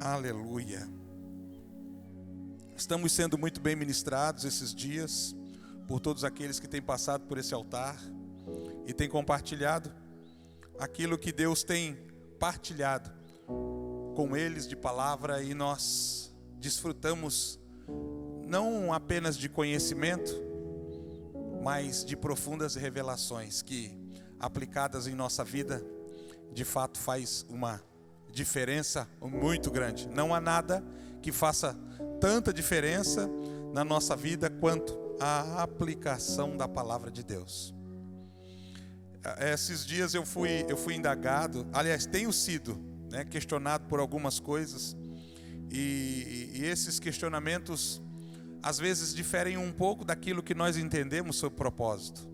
Aleluia. Estamos sendo muito bem ministrados esses dias por todos aqueles que têm passado por esse altar e têm compartilhado aquilo que Deus tem partilhado com eles de palavra, e nós desfrutamos não apenas de conhecimento, mas de profundas revelações que, aplicadas em nossa vida, de fato faz uma diferença muito grande. Não há nada que faça tanta diferença na nossa vida quanto a aplicação da palavra de Deus. Esses dias eu fui indagado, aliás, tenho sido questionado por algumas coisas, e esses questionamentos às vezes diferem um pouco daquilo que nós entendemos sobre propósito.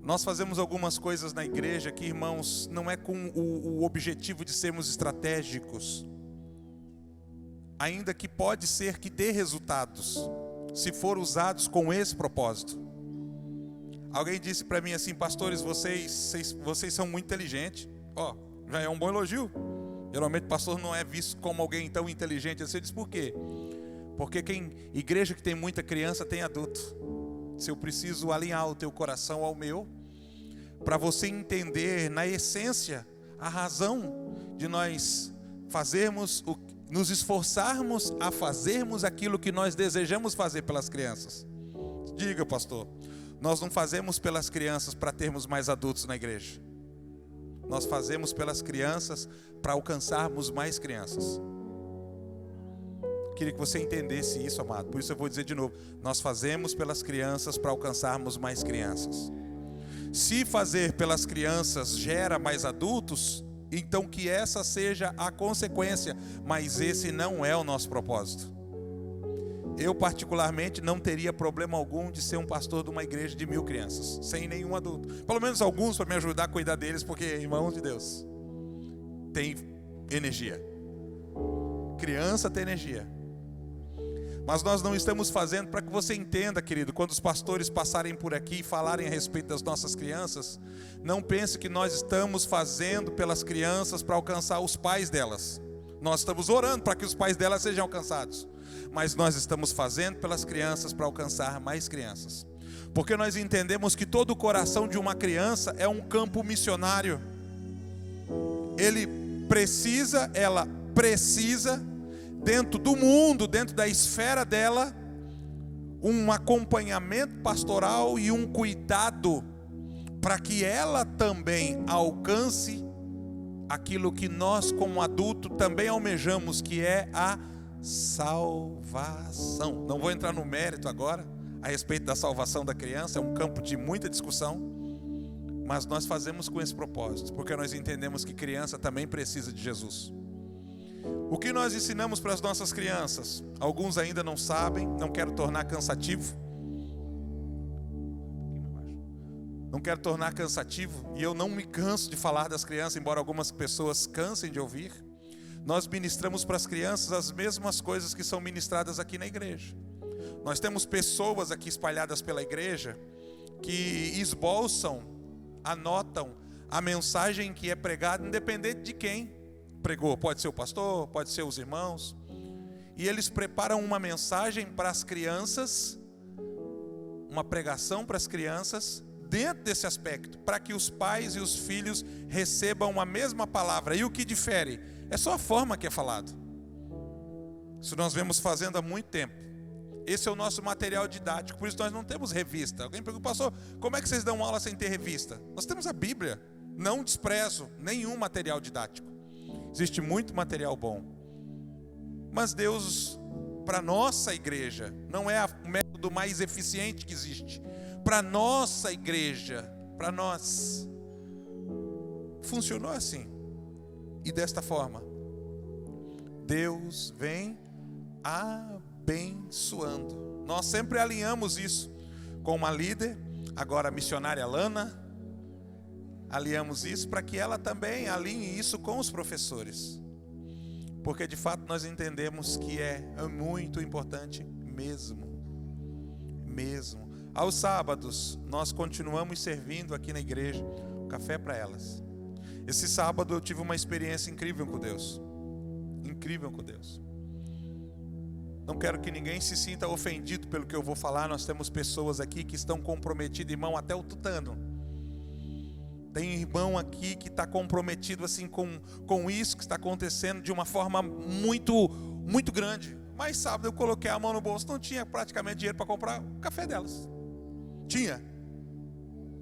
Nós fazemos algumas coisas na igreja que, irmãos, não é com o objetivo de sermos estratégicos, ainda que pode ser que dê resultados, se for usados com esse propósito. Alguém disse para mim assim: pastores, vocês são muito inteligentes. Já é um bom elogio. Geralmente pastor não é visto como alguém tão inteligente assim. Eu disse: por quê? Porque igreja que tem muita criança tem adulto. Se eu preciso alinhar o teu coração ao meu, para você entender na essência a razão de nós nos esforçarmos a fazermos aquilo que nós desejamos fazer pelas crianças. Diga, pastor, nós não fazemos pelas crianças para termos mais adultos na igreja. Nós fazemos pelas crianças para alcançarmos mais crianças. Queria que você entendesse isso, amado. Por isso eu vou dizer de novo: nós fazemos pelas crianças para alcançarmos mais crianças. Se fazer pelas crianças gera mais adultos, então que essa seja a consequência, mas esse não é o nosso propósito. Eu particularmente não teria problema algum de ser um pastor de uma igreja de 1000 crianças, sem nenhum adulto. Pelo menos alguns para me ajudar a cuidar deles, porque, irmãos de Deus, tem energia. Criança tem energia. Mas nós não estamos fazendo, para que você entenda, querido, quando os pastores passarem por aqui e falarem a respeito das nossas crianças, não pense que nós estamos fazendo pelas crianças para alcançar os pais delas. Nós estamos orando para que os pais delas sejam alcançados, mas nós estamos fazendo pelas crianças para alcançar mais crianças, porque nós entendemos que todo o coração de uma criança é um campo missionário. Ela precisa, dentro do mundo, dentro da esfera dela, um acompanhamento pastoral e um cuidado para que ela também alcance aquilo que nós como adulto também almejamos, que é a salvação. Não vou entrar no mérito agora a respeito da salvação da criança, é um campo de muita discussão, mas nós fazemos com esse propósito, porque nós entendemos que criança também precisa de Jesus. O que nós ensinamos para as nossas crianças? Alguns ainda não sabem, não quero tornar cansativo. Não quero tornar cansativo, e eu não me canso de falar das crianças, embora algumas pessoas cansem de ouvir. Nós ministramos para as crianças as mesmas coisas que são ministradas aqui na igreja. Nós temos pessoas aqui espalhadas pela igreja que esboçam, anotam a mensagem que é pregada, independente de quem pregou. Pode ser o pastor, pode ser os irmãos. E eles preparam uma mensagem para as crianças, uma pregação para as crianças, dentro desse aspecto, para que os pais e os filhos recebam a mesma palavra. E o que difere? É só a forma que é falado. Isso nós vemos fazendo há muito tempo. Esse é o nosso material didático, por isso nós não temos revista. Alguém pergunta: pastor, como é que vocês dão aula sem ter revista? Nós temos a Bíblia. Não desprezo nenhum material didático. Existe muito material bom. Mas Deus, para nossa igreja, não é o método mais eficiente que existe. Para nossa igreja, para nós, funcionou assim. E desta forma, Deus vem abençoando. Nós sempre alinhamos isso com uma líder, agora a missionária Lana. Alinhamos isso para que ela também alinhe isso com os professores. Porque de fato nós entendemos que é muito importante mesmo. Aos sábados nós continuamos servindo aqui na igreja café para elas. Esse sábado eu tive uma experiência incrível com Deus. incrível com Deus. Não quero que ninguém se sinta ofendido pelo que eu vou falar. Nós temos pessoas aqui que estão comprometidas, irmão, até o tutano. Tem irmão aqui que está comprometido assim com isso que está acontecendo de uma forma muito, muito grande. Mas sábado eu coloquei a mão no bolso, não tinha praticamente dinheiro para comprar o café delas. Tinha,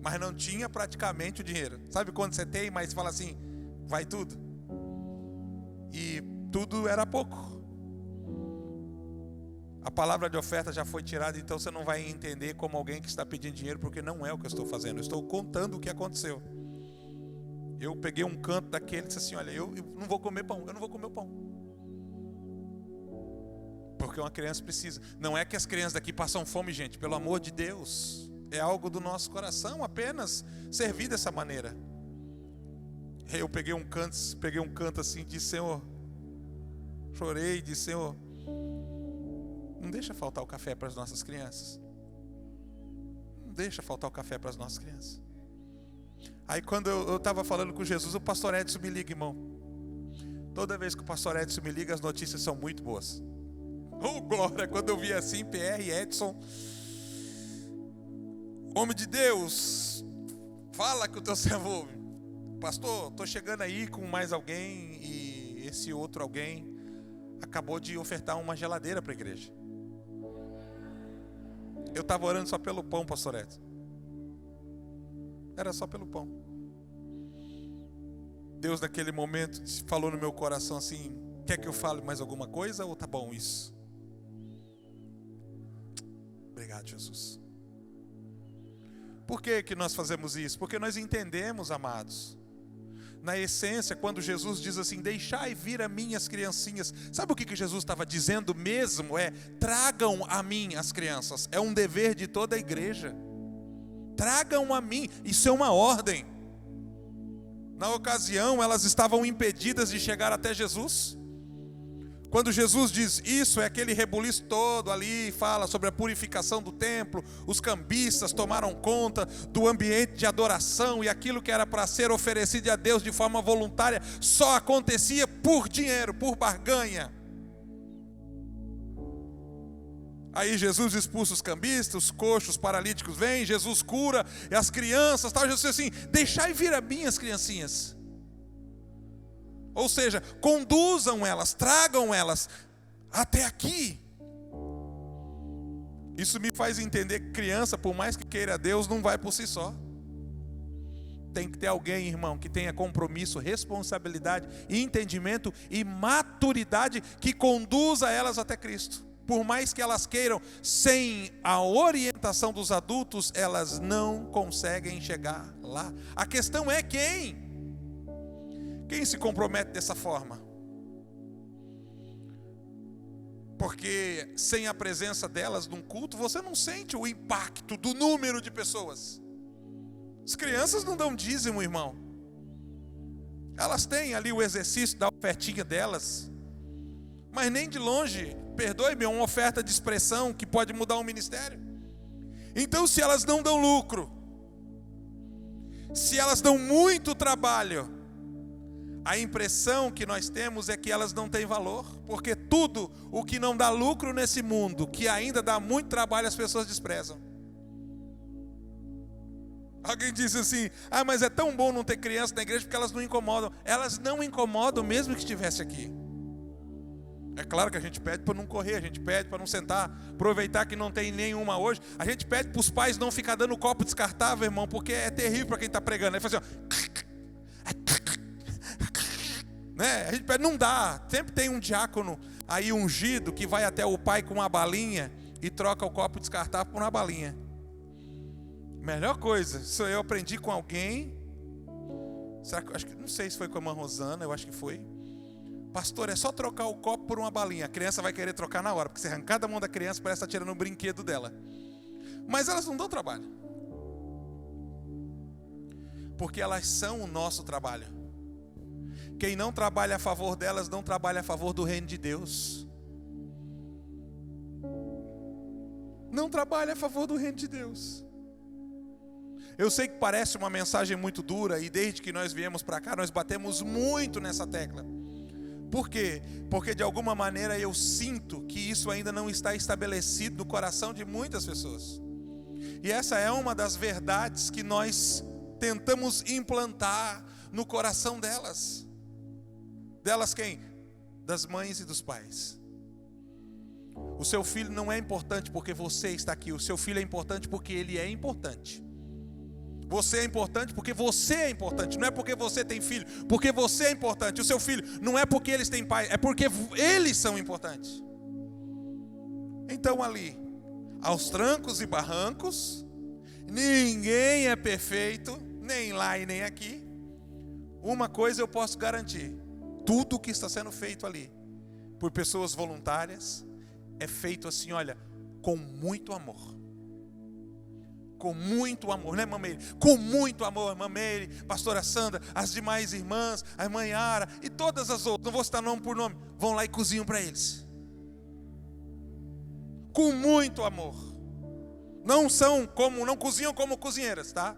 mas não tinha praticamente o dinheiro. Sabe quando você tem, mas fala assim, vai tudo? E tudo era pouco. A palavra de oferta já foi tirada, então você não vai entender como alguém que está pedindo dinheiro, porque não é o que eu estou fazendo. Eu estou contando o que aconteceu. Eu peguei um canto daquele e disse assim, olha, eu não vou comer pão, eu não vou comer o pão. Porque uma criança precisa. Não é que as crianças daqui passam fome, gente, pelo amor de Deus. É algo do nosso coração apenas servir dessa maneira. Eu peguei um canto assim, disse, Senhor, chorei, disse, Senhor, não deixa faltar o café para as nossas crianças. Não deixa faltar o café para as nossas crianças. Aí quando eu estava falando com Jesus, o pastor Edson me liga, irmão. Toda vez que o pastor Edson me liga, as notícias são muito boas. Oh, glória! Quando eu vi assim, PR, Edson, homem de Deus, fala que o teu servo ouve. Pastor, estou chegando aí com mais alguém, e esse outro alguém acabou de ofertar uma geladeira para a igreja. Eu estava orando só pelo pão, pastor Edson. Era só pelo pão. Deus naquele momento falou no meu coração assim, quer que eu fale mais alguma coisa ou tá bom isso? Obrigado, Jesus. Por que nós fazemos isso? Porque nós entendemos, amados, na essência, quando Jesus diz assim, deixai vir a mim as criancinhas, sabe o que Jesus estava dizendo mesmo? Tragam a mim as crianças. É um dever de toda a igreja. Tragam a mim, isso é uma ordem. Na ocasião, elas estavam impedidas de chegar até Jesus. Quando Jesus diz isso, é aquele rebuliço todo ali, fala sobre a purificação do templo, os cambistas tomaram conta do ambiente de adoração, e aquilo que era para ser oferecido a Deus de forma voluntária, só acontecia por dinheiro, por barganha. Aí Jesus expulsa os cambistas, os coxos, os paralíticos vêm, Jesus cura, e as crianças, tal. Jesus diz assim, deixai vir a mim as criancinhas. Ou seja, conduzam elas, tragam elas até aqui. Isso me faz entender que criança, por mais que queira Deus, não vai por si só. Tem que ter alguém, irmão, que tenha compromisso, responsabilidade, entendimento e maturidade que conduza elas até Cristo. Por mais que elas queiram, sem a orientação dos adultos, elas não conseguem chegar lá. A questão é quem se compromete dessa forma? Porque sem a presença delas num culto, você não sente o impacto do número de pessoas. As crianças não dão dízimo, irmão. Elas têm ali o exercício da ofertinha delas, mas nem de longe, perdoe-me, é uma oferta de expressão que pode mudar um ministério. Então, se elas não dão lucro, se elas dão muito trabalho, a impressão que nós temos é que elas não têm valor, porque tudo o que não dá lucro nesse mundo, que ainda dá muito trabalho, as pessoas desprezam. Alguém diz assim, mas é tão bom não ter criança na igreja porque elas não incomodam. Elas não incomodam mesmo que estivesse aqui. É claro que a gente pede para não correr, a gente pede para não sentar, aproveitar que não tem nenhuma hoje. A gente pede para os pais não ficar dando copo descartável, irmão, porque é terrível para quem está pregando. Aí faz assim, né? A gente pede, não dá. Sempre tem um diácono aí ungido que vai até o pai com uma balinha e troca o copo descartável por uma balinha. Melhor coisa, isso eu aprendi com alguém. Não sei se foi com a irmã Rosana, eu acho que foi. Pastor, é só trocar o copo por uma balinha. A criança vai querer trocar na hora, porque se arrancar da mão da criança, parece estar tirando um brinquedo dela. Mas elas não dão trabalho, porque elas são o nosso trabalho. Quem não trabalha a favor delas, não trabalha a favor do reino de Deus. Não trabalha a favor do reino de Deus. Eu sei que parece uma mensagem muito dura, e desde que nós viemos para cá, nós batemos muito nessa tecla. Por quê? Porque de alguma maneira eu sinto que isso ainda não está estabelecido no coração de muitas pessoas. E essa é uma das verdades que nós tentamos implantar no coração delas. Delas quem? Das mães e dos pais. O seu filho não é importante porque você está aqui. O seu filho é importante porque ele é importante. Você é importante porque você é importante. Não é porque você tem filho, porque você é importante. O seu filho não é porque eles têm pai, é porque eles são importantes. Então ali, aos trancos e barrancos, ninguém é perfeito, nem lá e nem aqui. Uma coisa eu posso garantir: tudo que está sendo feito ali, por pessoas voluntárias, é feito assim, olha, com muito amor. Com muito amor, né, Mameire? Com muito amor, Mameire, pastora Sandra, as demais irmãs, a irmã Yara e todas as outras, não vou citar nome por nome, vão lá e cozinham para eles. Com muito amor. Não cozinham como cozinheiras, tá?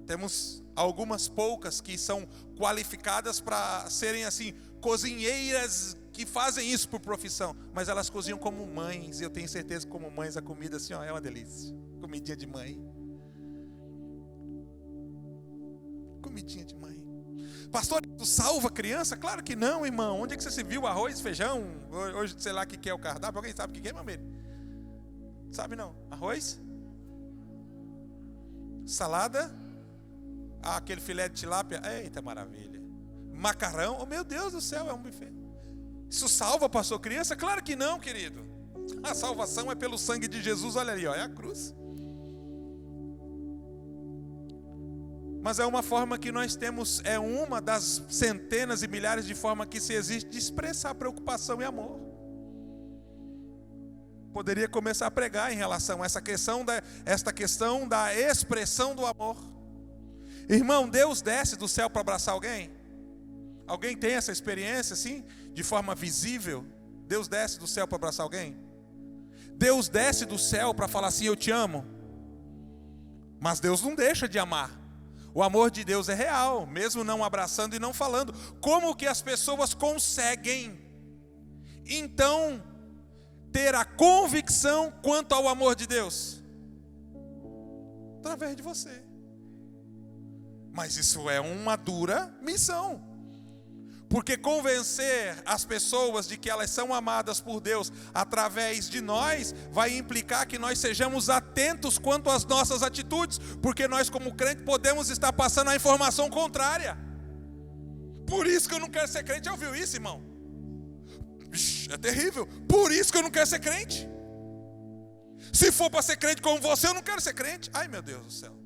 Temos algumas poucas que são qualificadas para serem assim, cozinheiras que fazem isso por profissão, mas elas cozinham como mães, e eu tenho certeza que como mães a comida assim, ó, é uma delícia. Comidinha de mãe. Comidinha de mãe. Pastor, tu salva a criança? Claro que não, irmão. Onde é que você se viu arroz, feijão? Hoje, sei lá o que é o cardápio. Alguém sabe o que é, meu amigo? Sabe não? Arroz? Salada? Aquele filé de tilápia? Eita maravilha. Macarrão? Oh meu Deus do céu, é um buffet. Isso salva, pastor, criança? Claro que não, querido. A salvação é pelo sangue de Jesus. Olha ali, ó, é a cruz. Mas é uma forma que nós temos, é uma das centenas e milhares de formas que se existe de expressar preocupação e amor. Poderia começar a pregar em relação a esta questão da expressão do amor. Irmão, Deus desce do céu para abraçar alguém? Alguém tem essa experiência assim, de forma visível? Deus desce do céu para abraçar alguém? Deus desce do céu para falar assim, eu te amo. Mas Deus não deixa de amar. O amor de Deus é real, mesmo não abraçando e não falando. Como que as pessoas conseguem, então, ter a convicção quanto ao amor de Deus? Através de você. Mas isso é uma dura missão. Porque convencer as pessoas de que elas são amadas por Deus através de nós vai implicar que nós sejamos atentos quanto às nossas atitudes, porque nós como crente podemos estar passando a informação contrária. Por isso que eu não quero ser crente. Já ouviu isso, irmão? É terrível. Por isso que eu não quero ser crente. Se for para ser crente como você, eu não quero ser crente. Ai meu Deus do céu.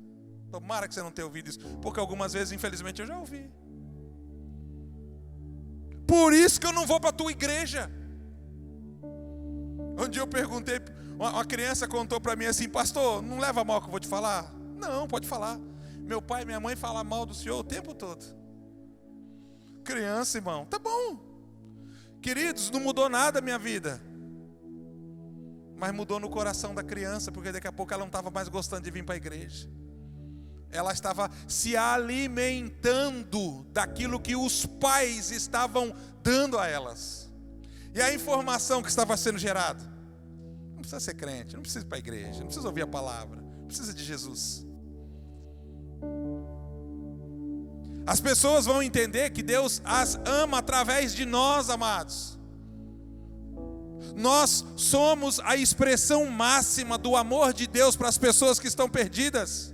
Tomara que você não tenha ouvido isso, porque algumas vezes, infelizmente, eu já ouvi. Por isso que eu não vou para a tua igreja. Um dia eu perguntei, uma criança contou para mim assim, pastor, não leva mal que eu vou te falar? Não, pode falar. Meu pai e minha mãe falam mal do senhor o tempo todo. Criança, irmão, tá bom. Queridos, não mudou nada a minha vida. Mas mudou no coração da criança, porque daqui a pouco ela não estava mais gostando de vir para a igreja. Ela estava se alimentando daquilo que os pais estavam dando a elas. E a informação que estava sendo gerada: não precisa ser crente, não precisa ir para a igreja, não precisa ouvir a palavra, não precisa de Jesus. As pessoas vão entender que Deus as ama através de nós, amados. Nós somos a expressão máxima do amor de Deus para as pessoas que estão perdidas.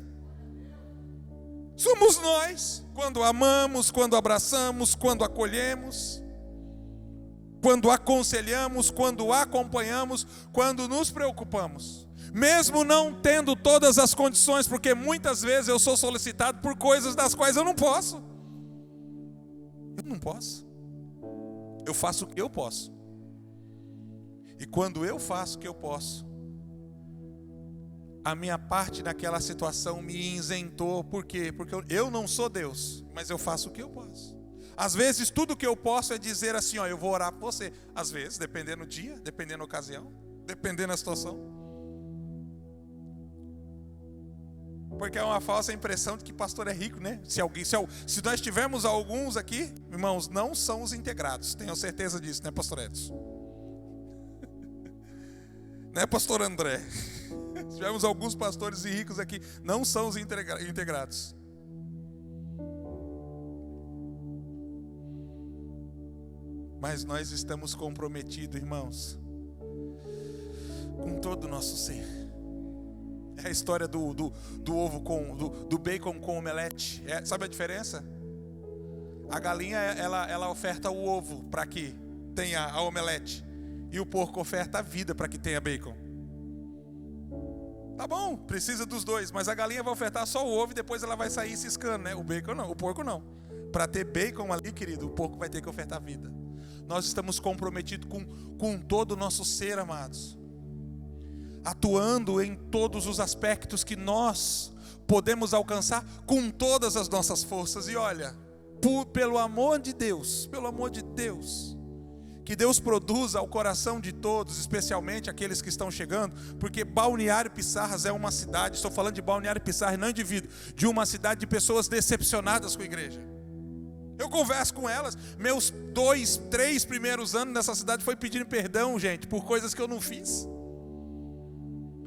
Somos nós, quando amamos, quando abraçamos, quando acolhemos, quando aconselhamos, quando acompanhamos, quando nos preocupamos. Mesmo não tendo todas as condições, porque muitas vezes eu sou solicitado por coisas das quais eu não posso. Eu não posso. Eu faço o que eu posso. E quando eu faço o que eu posso, a minha parte naquela situação me isentou. Por quê? Porque eu não sou Deus, mas eu faço o que eu posso. Às vezes tudo que eu posso é dizer assim, ó, eu vou orar por você. Às vezes, dependendo do dia, dependendo da ocasião, dependendo da situação. Porque é uma falsa impressão de que pastor é rico, né? Se nós tivermos alguns aqui, irmãos, não são os integrados. Tenho certeza disso, né, pastor Edson? Né, pastor André? Se tivermos alguns pastores ricos aqui, não são os integrados. Mas nós estamos comprometidos, irmãos, com todo o nosso ser. É a história do ovo do bacon com omelete. Sabe a diferença? A galinha, ela oferta o ovo para que tenha a omelete. E o porco oferta a vida para que tenha bacon. Tá bom, precisa dos dois. Mas a galinha vai ofertar só o ovo e depois ela vai sair ciscando, né? O bacon não, o porco não. Para ter bacon ali, querido, o porco vai ter que ofertar a vida. Nós estamos comprometidos com todo o nosso ser, amados. Atuando em todos os aspectos que nós podemos alcançar com todas as nossas forças. E olha, pelo amor de Deus, que Deus produza ao coração de todos, especialmente aqueles que estão chegando, porque Balneário Pissarras é uma cidade, estou falando de Balneário Pissarras, não indivíduo, de uma cidade de pessoas decepcionadas com a igreja. Eu converso com elas, meus 2, 3 primeiros anos nessa cidade foi pedindo perdão, gente, por coisas que eu não fiz.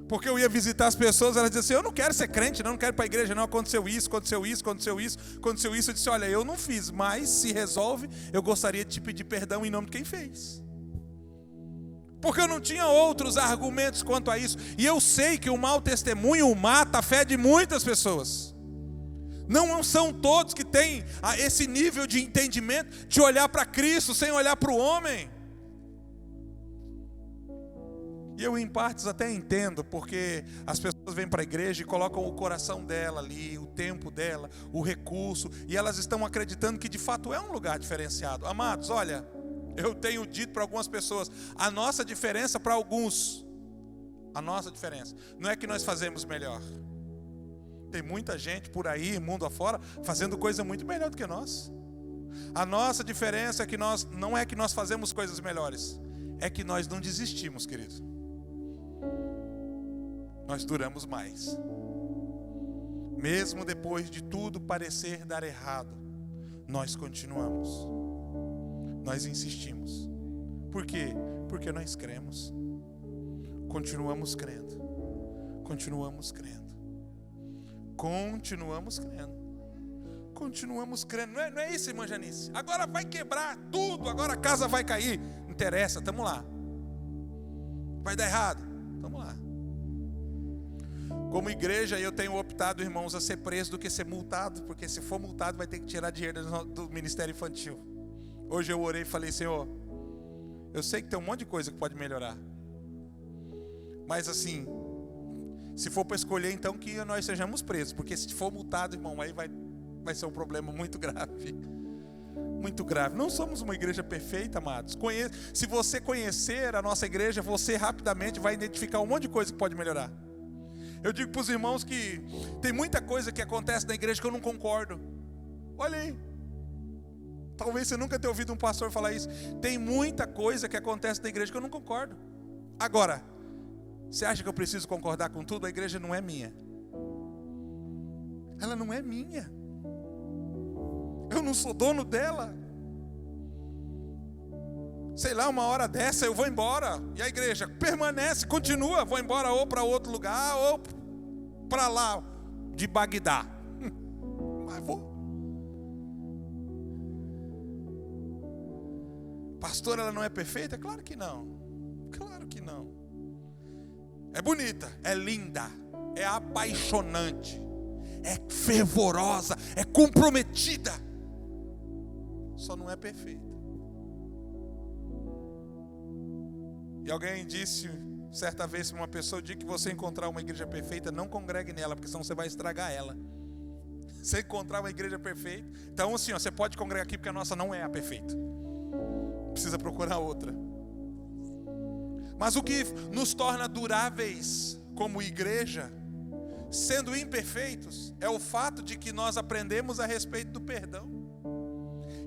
Porque eu ia visitar as pessoas, elas diziam assim, eu não quero ser crente, não quero ir para a igreja, não, aconteceu isso. Eu disse, olha, eu não fiz, mas se resolve, eu gostaria de te pedir perdão em nome de quem fez. Porque eu não tinha outros argumentos quanto a isso. E eu sei que o mau testemunho mata a fé de muitas pessoas. Não são todos que têm esse nível de entendimento, de olhar para Cristo sem olhar para o homem. E eu em partes até entendo, porque as pessoas vêm para a igreja e colocam o coração dela ali, o tempo dela, o recurso, e elas estão acreditando que de fato é um lugar diferenciado. Amados, olha, eu tenho dito para algumas pessoas, a nossa diferença para alguns, a nossa diferença, não é que nós fazemos melhor. Tem muita gente por aí, mundo afora, fazendo coisa muito melhor do que nós. A nossa diferença é que não é que nós fazemos coisas melhores, é que nós não desistimos, queridos. Nós duramos mais. Mesmo depois de tudo parecer dar errado, nós continuamos. Nós insistimos. Por quê? Porque nós cremos. Continuamos crendo. Continuamos crendo. Continuamos crendo. Continuamos crendo. Não é isso, irmã Janice? Agora vai quebrar tudo, agora a casa vai cair. Não interessa, estamos lá. Vai dar errado? Estamos lá. Como igreja, eu tenho optado, irmãos, a ser preso do que ser multado, porque se for multado vai ter que tirar dinheiro do ministério infantil. Hoje eu orei e falei, Senhor, eu sei que tem um monte de coisa que pode melhorar, mas assim, se for para escolher, então que nós sejamos presos, porque se for multado, irmão, aí vai ser um problema muito grave. Muito grave. Não somos uma igreja perfeita, amados. Se você conhecer a nossa igreja, você rapidamente vai identificar um monte de coisa que pode melhorar. Eu digo para os irmãos que tem muita coisa que acontece na igreja que eu não concordo. Olha aí. Talvez você nunca tenha ouvido um pastor falar isso. Tem muita coisa que acontece na igreja que eu não concordo. Agora, você acha que eu preciso concordar com tudo? A igreja não é minha. Ela não é minha. Eu não sou dono dela. Sei lá, uma hora dessa eu vou embora. E a igreja permanece, continua. Vou embora ou para outro lugar ou para lá de Bagdá. Mas vou. Pastor, ela não é perfeita? Claro que não. Claro que não. É bonita, é linda, é apaixonante, é fervorosa, é comprometida. Só não é perfeita. E alguém disse certa vez para uma pessoa, o dia que você encontrar uma igreja perfeita, não congregue nela, porque senão você vai estragar ela. Você encontrar uma igreja perfeita, então assim, você pode congregar aqui, porque a nossa não é a perfeita. Precisa procurar outra. Mas o que nos torna duráveis como igreja, sendo imperfeitos, é o fato de que nós aprendemos a respeito do perdão.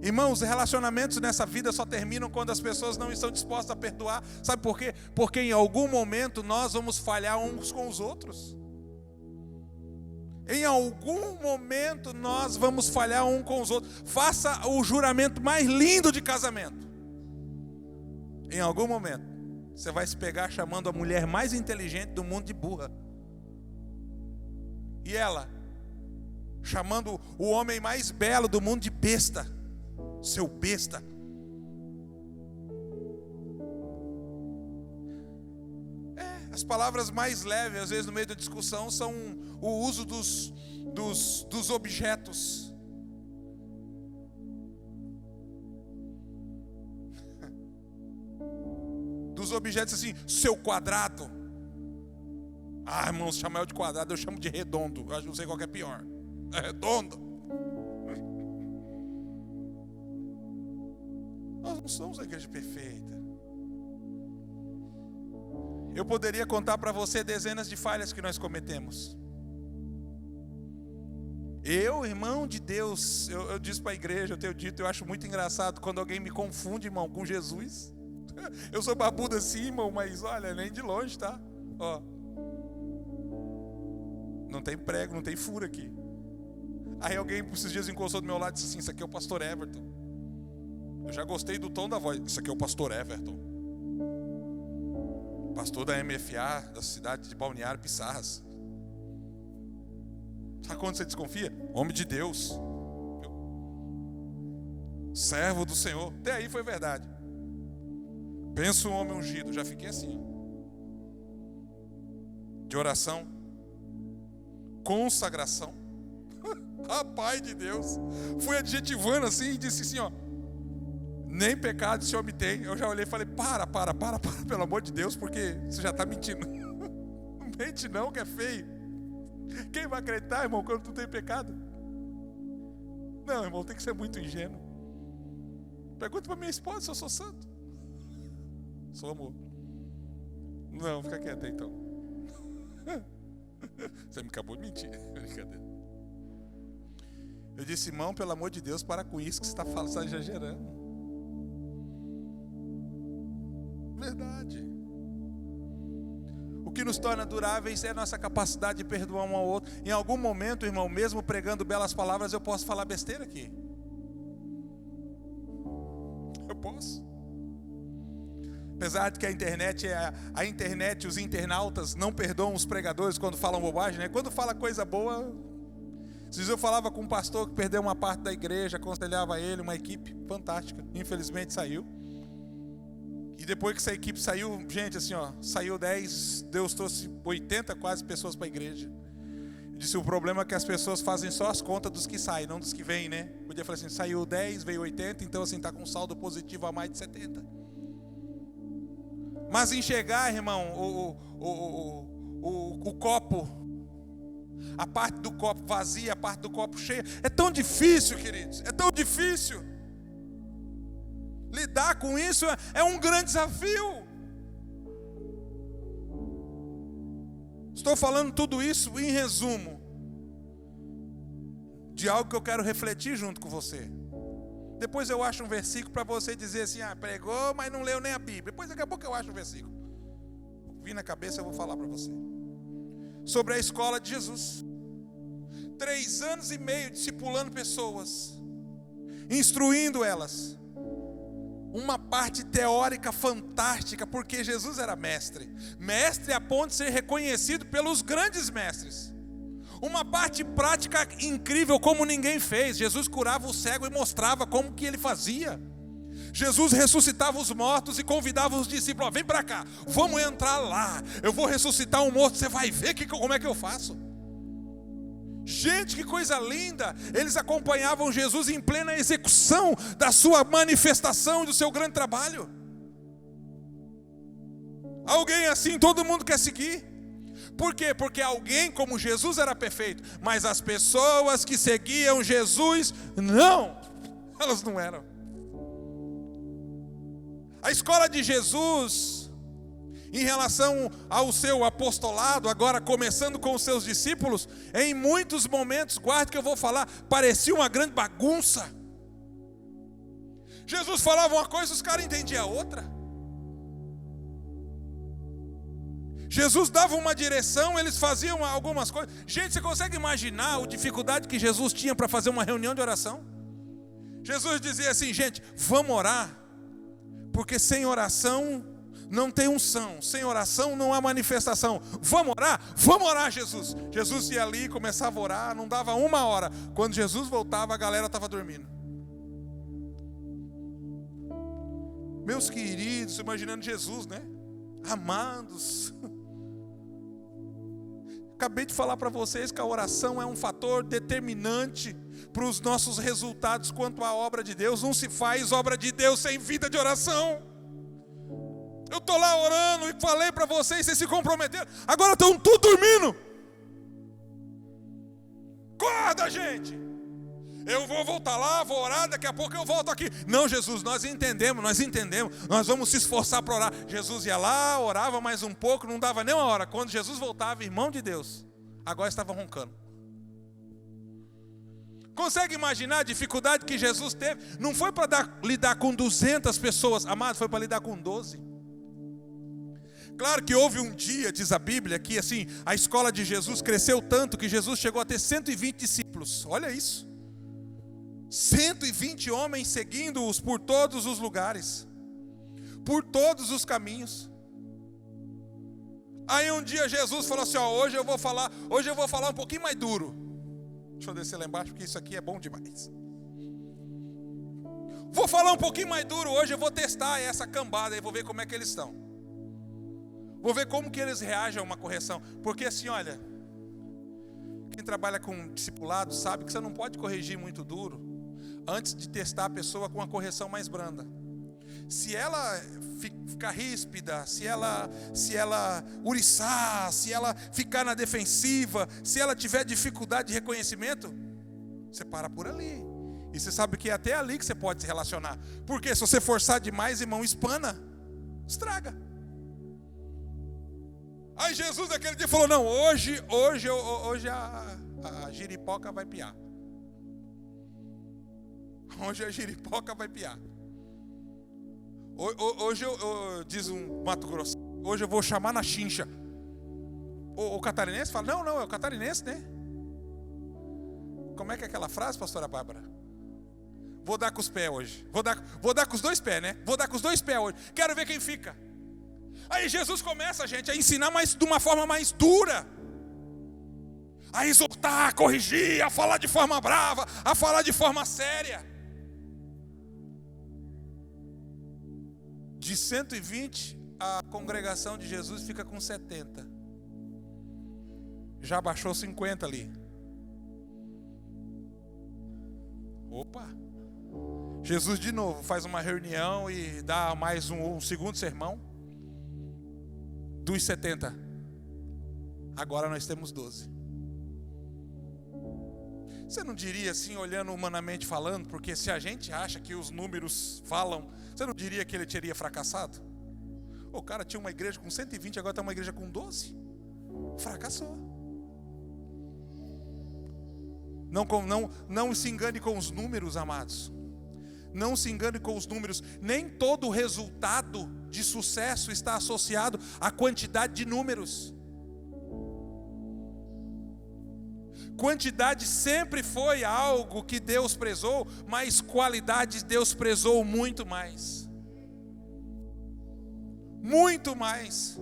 Irmãos, relacionamentos nessa vida só terminam quando as pessoas não estão dispostas a perdoar. Sabe por quê? Porque em algum momento nós vamos falhar uns com os outros. Em algum momento nós vamos falhar um com os outros. Faça o juramento mais lindo de casamento. Em algum momento você vai se pegar chamando a mulher mais inteligente do mundo de burra. E ela chamando o homem mais belo do mundo de besta. Seu besta. As palavras mais leves, às vezes no meio da discussão, são o uso dos objetos. Dos objetos assim, seu quadrado. Ah, irmãos, chamar eu de quadrado, eu chamo de redondo. Eu não sei qual que é pior. É redondo. Nós não somos a igreja perfeita. Eu poderia contar para você dezenas de falhas que nós cometemos. Eu, irmão de Deus, eu disse para a igreja, eu tenho dito, eu acho muito engraçado quando alguém me confunde, irmão, com Jesus. Eu sou barbudo assim, irmão, mas olha, nem de longe, tá? Ó. Não tem prego, não tem furo aqui. Aí alguém, esses dias, encostou do meu lado e disse assim: isso aqui é o pastor Everton. Eu já gostei do tom da voz. Isso aqui é o pastor Everton. Pastor da MFA, da cidade de Balneário Pissarras. Sabe quando você desconfia? Homem de Deus. Servo do Senhor. Até aí foi verdade. Penso um homem ungido. Já fiquei assim. De oração. Consagração. Rapaz de Deus. Fui adjetivando assim e disse assim, ó: nem pecado esse homem tem. Eu já olhei e falei: para, pelo amor de Deus, porque você já está mentindo. Não mente não, que é feio. Quem vai acreditar, irmão, quando tu tem pecado? Não, irmão, tem que ser muito ingênuo. Pergunta para minha esposa se eu sou santo. Sou, amor. Não, fica quieto aí, então. Você me acabou de mentir. Brincadeira. Eu disse: irmão, pelo amor de Deus, para com isso que você está falando, você está exagerando. Verdade. O que nos torna duráveis é a nossa capacidade de perdoar um ao outro. Em algum momento, irmão, mesmo pregando belas palavras, eu posso falar besteira aqui. Eu posso. Apesar de que a internet, os internautas não perdoam os pregadores quando falam bobagem, né? Quando fala coisa boa. Às vezes eu falava com um pastor que perdeu uma parte da igreja, aconselhava ele, uma equipe fantástica. Infelizmente saiu. E depois que essa equipe saiu, gente, assim, ó, saiu 10, Deus trouxe 80 quase pessoas para a igreja. Eu disse: o problema é que as pessoas fazem só as contas dos que saem, não dos que vêm, né? Podia falar assim: saiu 10, veio 80, então assim, está com saldo positivo a mais de 70. Mas enxergar, irmão, o copo, a parte do copo vazia, a parte do copo cheia, é tão difícil, queridos, é tão difícil. Lidar com isso é um grande desafio. Estou falando tudo isso em resumo de algo que eu quero refletir junto com você. Depois eu acho um versículo para você dizer assim: ah, pregou, mas não leu nem a Bíblia. Depois daqui a pouco eu acho um versículo. Vim na cabeça, eu vou falar para você. Sobre a escola de Jesus. 3 anos e meio discipulando pessoas, instruindo elas. Uma parte teórica fantástica, porque Jesus era mestre. Mestre a ponto de ser reconhecido pelos grandes mestres. Uma parte prática incrível, como ninguém fez. Jesus curava o cego e mostrava como que ele fazia. Jesus ressuscitava os mortos e convidava os discípulos: vem para cá, vamos entrar lá. Eu vou ressuscitar um morto, você vai ver como é que eu faço. Gente, que coisa linda. Eles acompanhavam Jesus em plena execução da sua manifestação e do seu grande trabalho. Alguém assim todo mundo quer seguir. Por quê? Porque alguém como Jesus era perfeito, mas as pessoas que seguiam Jesus, não, elas não eram. A escola de Jesus, em relação ao seu apostolado, agora começando com os seus discípulos, em muitos momentos, guarde que eu vou falar, parecia uma grande bagunça. Jesus falava uma coisa, os caras entendiam a outra. Jesus dava uma direção, eles faziam algumas coisas. Gente, você consegue imaginar a dificuldade que Jesus tinha para fazer uma reunião de oração? Jesus dizia assim: gente, vamos orar, porque sem oração não tem unção, sem oração não há manifestação. Vamos orar, Jesus. Jesus ia ali e começava a orar, não dava uma hora. Quando Jesus voltava, a galera estava dormindo. Meus queridos, imaginando Jesus, né? Amados, acabei de falar para vocês que a oração é um fator determinante para os nossos resultados quanto à obra de Deus. Não se faz obra de Deus sem vida de oração. Eu estou lá orando e falei para vocês, vocês se comprometeram, agora estão tudo dormindo. Acorda, gente. Eu vou voltar lá, vou orar, daqui a pouco eu volto aqui. Não, Jesus, nós entendemos, nós vamos se esforçar para orar. Jesus ia lá, orava mais um pouco, não dava nem uma hora. Quando Jesus voltava, irmão de Deus, agora estava roncando. Consegue imaginar a dificuldade que Jesus teve? Não foi para lidar com 200 pessoas, amado, foi para lidar com 12. Claro que houve um dia, diz a Bíblia, que assim, a escola de Jesus cresceu tanto que Jesus chegou a ter 120 discípulos. Olha isso. 120 homens seguindo-os por todos os lugares, por todos os caminhos. Aí um dia Jesus falou assim: ó, hoje eu vou falar um pouquinho mais duro. Deixa eu descer lá embaixo, porque isso aqui é bom demais. Vou falar um pouquinho mais duro hoje, eu vou testar essa cambada aí, vou ver como é que eles estão. Vou ver como que eles reagem a uma correção. Porque assim, olha, quem trabalha com discipulado sabe que você não pode corrigir muito duro antes de testar a pessoa com uma correção mais branda. Se ela ficar ríspida, se ela uriçar, se ela ficar na defensiva, se ela tiver dificuldade de reconhecimento, você para por ali. E você sabe que é até ali que você pode se relacionar. Porque se você forçar demais, irmão, espana, estraga. Aí Jesus naquele dia falou: não, hoje a giripoca vai piar. Hoje a giripoca vai piar. Hoje diz um Mato Grosso, hoje eu vou chamar na chincha. O catarinense fala: não, é o catarinense, né? Como é que é aquela frase, pastora Bárbara? Vou dar com os pés hoje. Vou dar com os dois pés, né? Vou dar com os dois pés hoje. Quero ver quem fica. Aí Jesus começa, gente, a ensinar de uma forma mais dura, a exortar, a corrigir, a falar de forma brava, a falar de forma séria. De 120, a congregação de Jesus fica com 70. Já baixou 50 ali. Opa! Jesus de novo faz uma reunião e dá mais um segundo sermão. Dos 70, agora nós temos 12. Você não diria assim, olhando humanamente falando, porque se a gente acha que os números falam, você não diria que ele teria fracassado? O cara tinha uma igreja com 120, agora tem uma igreja com 12. Fracassou. Não se engane com os números, amados. Não se engane com os números. Nem todo resultado de sucesso está associado à quantidade de números. Quantidade sempre foi algo que Deus prezou, mas qualidade Deus prezou muito mais. Muito mais.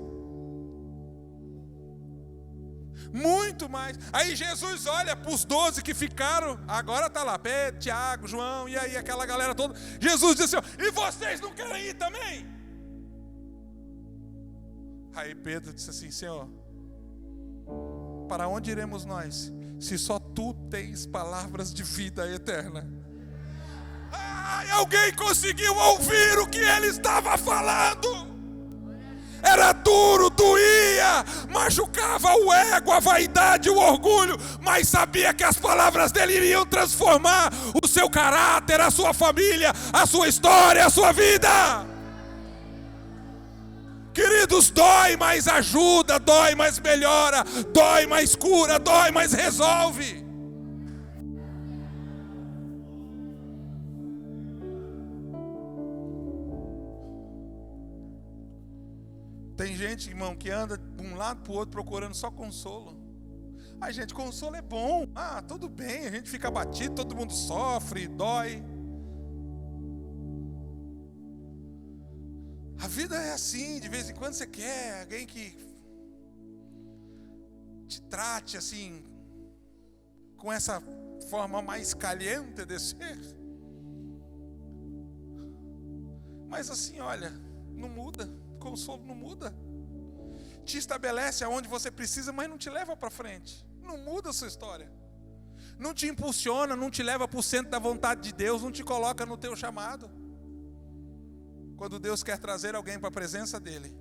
Muito mais. Aí Jesus olha para os 12 que ficaram. Agora está lá Pedro, Tiago, João, e aí aquela galera toda. Jesus disse assim: e vocês não querem ir também? Aí Pedro disse assim: Senhor, para onde iremos nós, se só tu tens palavras de vida eterna? Ai, alguém conseguiu ouvir o que ele estava falando? Era duro, doía, machucava o ego, a vaidade, o orgulho, mas sabia que as palavras dele iriam transformar o seu caráter, a sua família, a sua história, a sua vida. Queridos, dói, mas ajuda, dói, mas melhora, dói, mas cura, dói, mas resolve. Tem gente, irmão, que anda de um lado para o outro procurando só consolo. Ai, gente, consolo é bom. Ah, tudo bem, a gente fica abatido, todo mundo sofre, dói. A vida é assim, de vez em quando você quer alguém que te trate assim, com essa forma mais caliente de ser. Mas assim, olha, não muda, consolo não muda. Te estabelece aonde você precisa, mas não te leva para frente. Não muda a sua história. Não te impulsiona, não te leva para o centro da vontade de Deus, não te coloca no teu chamado. Quando Deus quer trazer alguém para a presença dEle,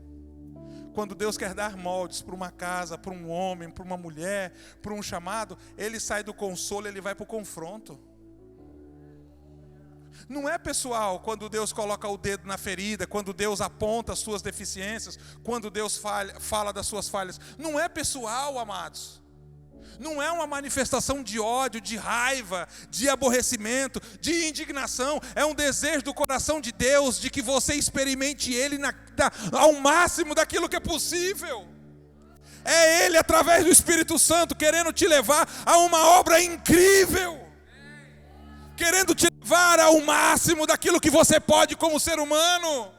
quando Deus quer dar moldes para uma casa, para um homem, para uma mulher, para um chamado, Ele sai do consolo, Ele vai para o confronto. Não é pessoal quando Deus coloca o dedo na ferida, quando Deus aponta as suas deficiências, quando Deus fala das suas falhas. Não é pessoal, amados. Não é uma manifestação de ódio, de raiva, de aborrecimento, de indignação. É um desejo do coração de Deus de que você experimente Ele ao máximo daquilo que é possível. É Ele, através do Espírito Santo, querendo te levar a uma obra incrível. Querendo te levar ao máximo daquilo que você pode como ser humano.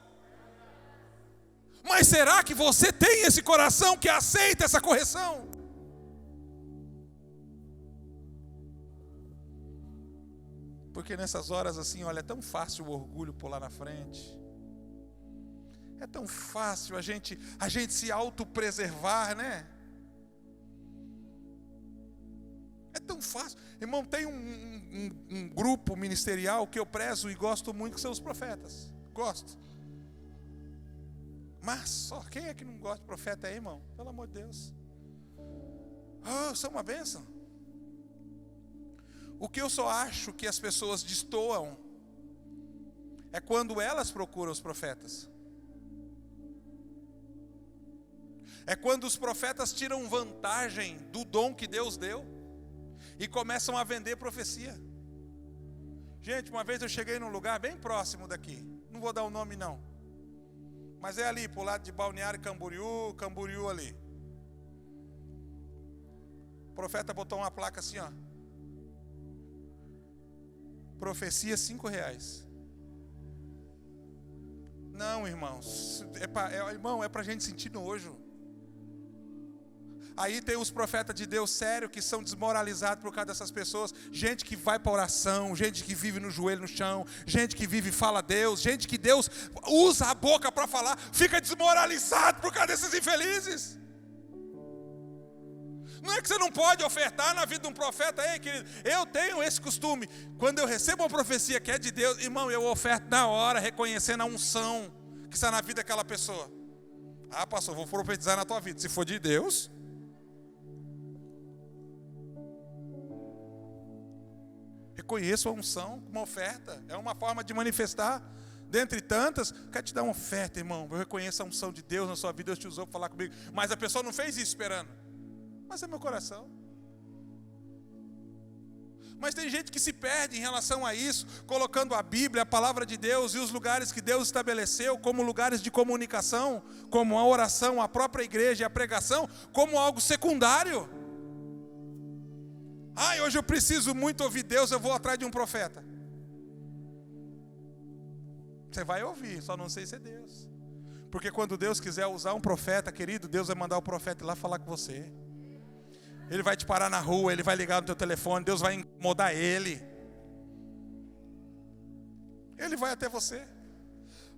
Mas será que você tem esse coração que aceita essa correção? Porque nessas horas assim, olha, é tão fácil o orgulho pular na frente. É tão fácil a gente se autopreservar, né? É tão fácil. Irmão, tem um grupo ministerial que eu prezo e gosto muito, que são os profetas. Gosto. Mas só quem é que não gosta de profeta aí, irmão? Pelo amor de Deus. Oh, são uma bênção. O que eu só acho que as pessoas destoam é quando elas procuram os profetas. É quando os profetas tiram vantagem do dom que Deus deu e começam a vender profecia. Gente, uma vez eu cheguei num lugar bem próximo daqui, não vou dar o nome não, mas é ali, pro lado de Balneário Camboriú ali. O profeta botou uma placa assim, ó: profecia R$5. Não, irmãos, é para a gente sentir nojo. Aí tem os profetas de Deus sério que são desmoralizados por causa dessas pessoas. Gente que vai para oração, gente que vive no joelho no chão, gente que vive e fala a Deus, gente que Deus usa a boca para falar, fica desmoralizado por causa desses infelizes. Não é que você não pode ofertar na vida de um profeta. Ei, querido, eu tenho esse costume. Quando eu recebo uma profecia que é de Deus, irmão, eu oferto na hora, reconhecendo a unção que está na vida daquela pessoa. Ah, pastor, vou profetizar na tua vida. Se for de Deus, reconheço a unção como uma oferta. É uma forma de manifestar. Dentre tantas, quero te dar uma oferta, irmão. Eu reconheço a unção de Deus na sua vida, Deus te usou para falar comigo. Mas a pessoa não fez isso esperando. Mas é meu coração. Mas tem gente que se perde em relação a isso, colocando a Bíblia, a palavra de Deus e os lugares que Deus estabeleceu como lugares de comunicação, como a oração, a própria igreja e a pregação, como algo secundário. Ah, hoje eu preciso muito ouvir Deus, eu vou atrás de um profeta. Você vai ouvir, só não sei se é Deus. Porque quando Deus quiser usar um profeta, querido, Deus vai mandar o profeta ir lá falar com você. Ele vai te parar na rua, Ele vai ligar no teu telefone, Deus vai incomodar Ele. Ele vai até você.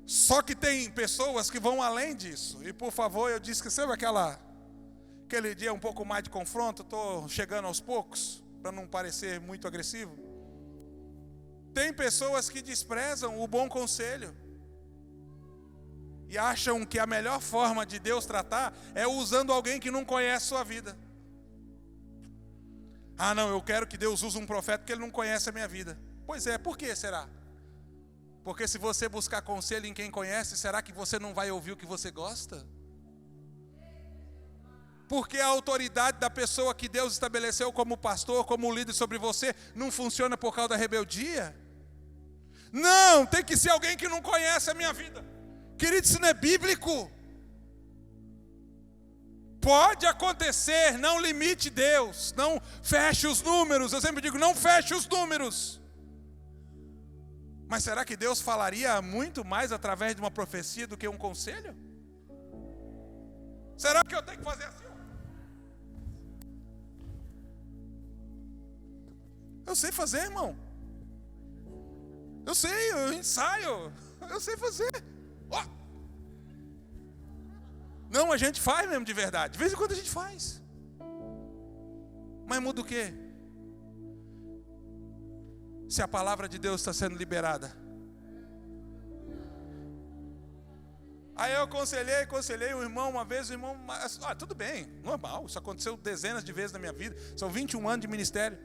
Só que tem pessoas que vão além disso. E por favor, eu disse que sabe aquele dia um pouco mais de confronto, estou chegando aos poucos, para não parecer muito agressivo. Tem pessoas que desprezam o bom conselho. E acham que a melhor forma de Deus tratar é usando alguém que não conhece sua vida. Ah, não, eu quero que Deus use um profeta porque ele não conhece a minha vida. Pois é, por que será? Porque se você buscar conselho em quem conhece, será que você não vai ouvir o que você gosta? Porque a autoridade da pessoa que Deus estabeleceu como pastor, como líder sobre você, não funciona por causa da rebeldia? Não, tem que ser alguém que não conhece a minha vida. Querido, isso não é bíblico. Pode acontecer, não limite Deus, não feche os números. Eu sempre digo, não feche os números. Mas será que Deus falaria muito mais através de uma profecia do que um conselho? Será que eu tenho que fazer assim? Eu sei fazer, irmão. Eu sei, eu ensaio. Eu sei fazer. Ó. Não, a gente faz mesmo de verdade. De vez em quando a gente faz. Mas muda o quê? Se a palavra de Deus está sendo liberada. Aí eu aconselhei o irmão uma vez, o irmão, tudo bem, normal, isso aconteceu dezenas de vezes na minha vida, são 21 anos de ministério.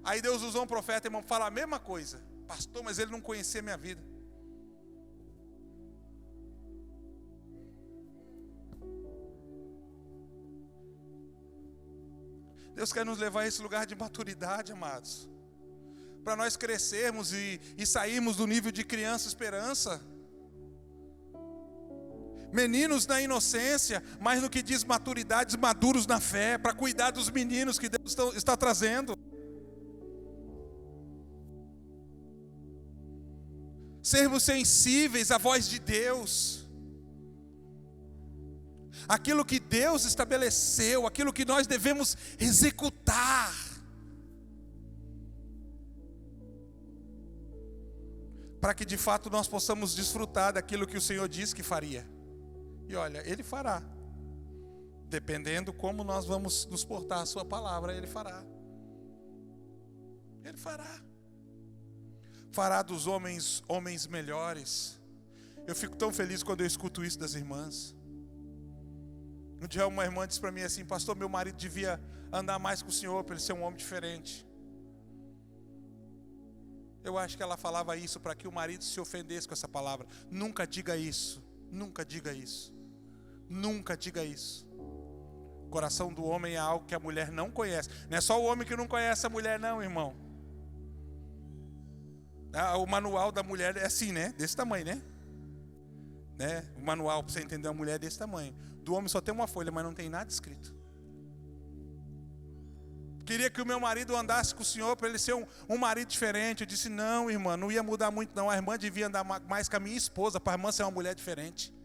Aí Deus usou um profeta, irmão, fala a mesma coisa. Pastor, mas ele não conhecia a minha vida. Deus quer nos levar a esse lugar de maturidade, amados. Para nós crescermos e sairmos do nível de criança esperança. Meninos na inocência, mas no que diz maturidades, maduros na fé, para cuidar dos meninos que Deus está trazendo. Sermos sensíveis à voz de Deus. Aquilo que Deus estabeleceu, aquilo que nós devemos executar. Para que de fato nós possamos desfrutar daquilo que o Senhor disse que faria. E olha, Ele fará. Dependendo como nós vamos nos portar a sua palavra, Ele fará. Ele fará. Fará dos homens melhores. Eu fico tão feliz quando eu escuto isso das irmãs. Um dia uma irmã disse para mim assim: pastor, meu marido devia andar mais com o senhor para ele ser um homem diferente. Eu acho que ela falava isso para que o marido se ofendesse com essa palavra. Nunca diga isso. Nunca diga isso. Nunca diga isso. O coração do homem é algo que a mulher não conhece. Não é só o homem que não conhece a mulher não, irmão. O manual da mulher é assim, né? Desse tamanho, né? O manual para você entender uma mulher é desse tamanho. Do homem só tem uma folha, mas não tem nada escrito. Queria que o meu marido andasse com o senhor para ele ser um marido diferente. Eu disse, não, irmã, não ia mudar muito não. A irmã devia andar mais com a minha esposa, para a irmã ser uma mulher diferente.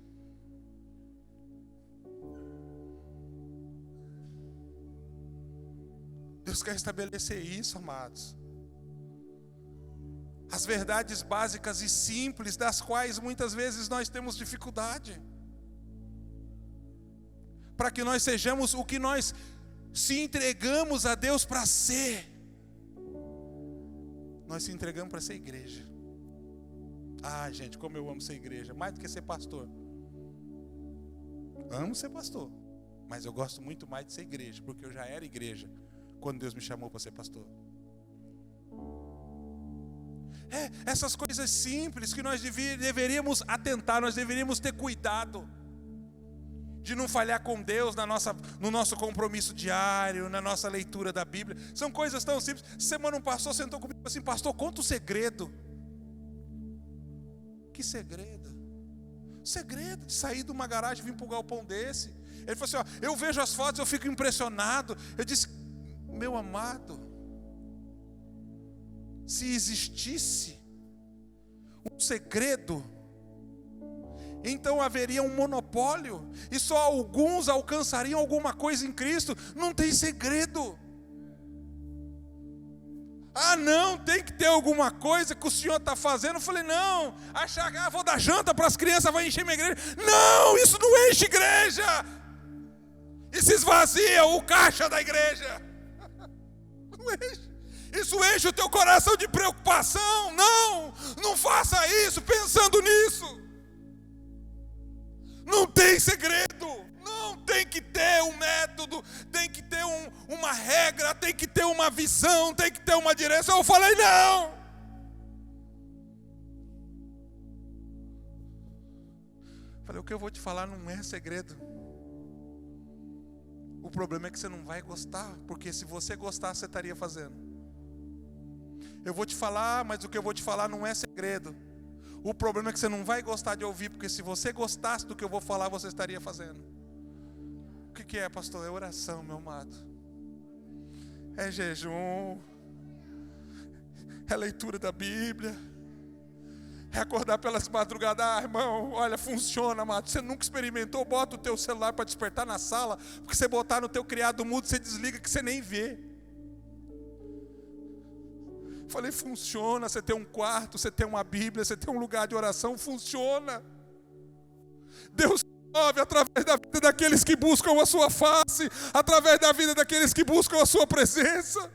Deus quer estabelecer isso, amados. As verdades básicas e simples, das quais muitas vezes nós temos dificuldade. Para que nós sejamos o que nós se entregamos a Deus para ser. Nós se entregamos para ser igreja. Ah, gente, como eu amo ser igreja, mais do que ser pastor. Amo ser pastor, mas eu gosto muito mais de ser igreja, porque eu já era igreja quando Deus me chamou para ser pastor. Essas coisas simples que nós deveríamos atentar, nós deveríamos ter cuidado de não falhar com Deus no nosso compromisso diário, na nossa leitura da Bíblia. São coisas tão simples. Semana um pastor sentou comigo assim: pastor, conta o segredo. Que segredo? Segredo de sair de uma garagem e vir para um galpão desse. Ele falou assim: eu vejo as fotos, eu fico impressionado. Eu disse: meu amado, se existisse um segredo, então haveria um monopólio e só alguns alcançariam alguma coisa em Cristo. Não tem segredo. Ah, não, tem que ter alguma coisa que o Senhor está fazendo. Eu falei, não, achar que vou dar janta para as crianças, vai encher minha igreja. Não, isso não enche igreja. Isso esvazia o caixa da igreja. Não enche. Isso enche o teu coração de preocupação. Não faça isso pensando nisso. Não tem segredo. Não, tem que ter um método, tem que ter uma regra, tem que ter uma visão, tem que ter uma direção. Eu falei, não. Falei, o que eu vou te falar não é segredo. O problema é que você não vai gostar, porque se você gostasse, você estaria fazendo. Eu vou te falar, mas o que eu vou te falar não é segredo. O problema é que você não vai gostar de ouvir, porque se você gostasse do que eu vou falar, você estaria fazendo. O que é, pastor? É oração, meu amado. É jejum. É leitura da Bíblia. É acordar pelas madrugadas. Irmão, olha, funciona, amado. Você nunca experimentou? Bota o teu celular para despertar na sala. Porque você botar no teu criado mudo, você desliga que você nem vê. Falei, funciona. Você tem um quarto, você tem uma Bíblia, você tem um lugar de oração. Funciona. Deus se move através da vida daqueles que buscam a sua face. Através da vida daqueles que buscam a sua presença.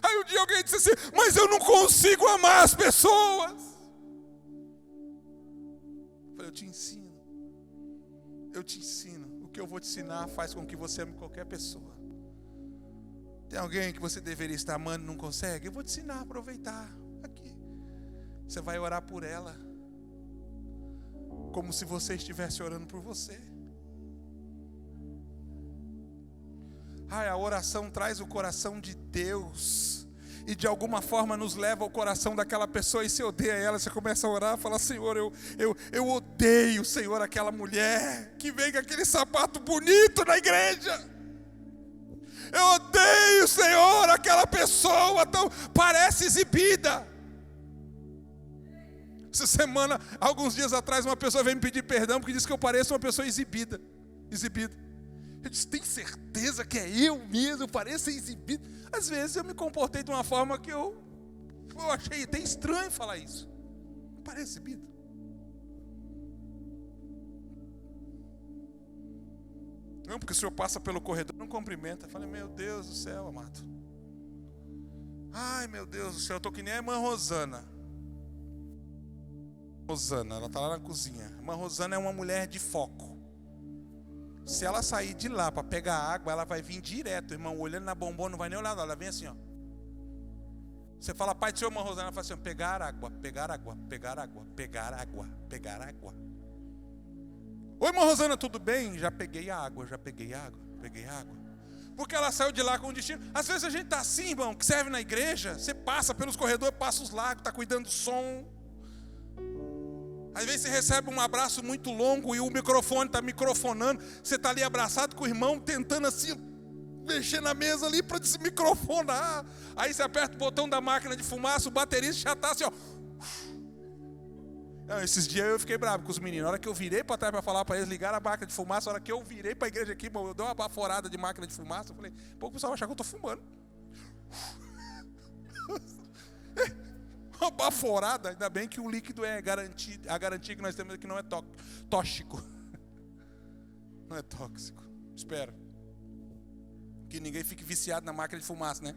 Aí um dia alguém disse assim, mas eu não consigo amar as pessoas. Eu falei, eu te ensino. Eu te ensino. O que eu vou te ensinar faz com que você ame qualquer pessoa. Tem alguém que você deveria estar amando e não consegue? Eu vou te ensinar a aproveitar. Aqui. Você vai orar por ela. Como se você estivesse orando por você. A oração traz o coração de Deus e de alguma forma nos leva ao coração daquela pessoa. E você odeia ela, você começa a orar, fala, Senhor, eu odeio, Senhor, aquela mulher que vem com aquele sapato bonito na igreja. Eu odeio, Senhor, aquela pessoa tão parece exibida. Essa semana, alguns dias atrás, uma pessoa veio me pedir perdão porque disse que eu pareço uma pessoa exibida. Eu disse, tem certeza que é eu mesmo? Eu pareço exibido. Às vezes eu me comportei de uma forma que eu achei até estranho falar isso. Parece exibido. Não, porque o senhor passa pelo corredor e não cumprimenta. Eu falei, meu Deus do céu, amado. Ai, meu Deus do céu, eu estou que nem a irmã Rosana. Ela está lá na cozinha. A irmã Rosana é uma mulher de foco. Se ela sair de lá para pegar água, ela vai vir direto, irmão, olhando na bombom, não vai nem olhar nada, ela vem assim, ó. Você fala, pai do senhor, irmã Rosana, ela fala assim, pegar água, pegar água, pegar água, pegar água, pegar água. Oi, irmã Rosana, tudo bem? Já peguei água, peguei água. Porque ela saiu de lá com o destino. Às vezes a gente está assim, irmão, que serve na igreja, você passa pelos corredores, passa os lagos, está cuidando do som. Às vezes você recebe um abraço muito longo e o microfone está microfonando. Você está ali abraçado com o irmão, tentando assim, mexer na mesa ali para desmicrofonar. Aí você aperta o botão da máquina de fumaça, o baterista já está assim, ó. Não, esses dias eu fiquei bravo com os meninos. Na hora que eu virei para trás para falar para eles ligar a máquina de fumaça, na hora que eu virei para a igreja aqui, eu dei uma baforada de máquina de fumaça. Eu falei, pô, o pessoal vai achar que eu estou fumando. Uma baforada, ainda bem que o líquido é garantido. A garantia que nós temos é que não é tóxico. Não é tóxico. Espero. Que ninguém fique viciado na máquina de fumaça, né?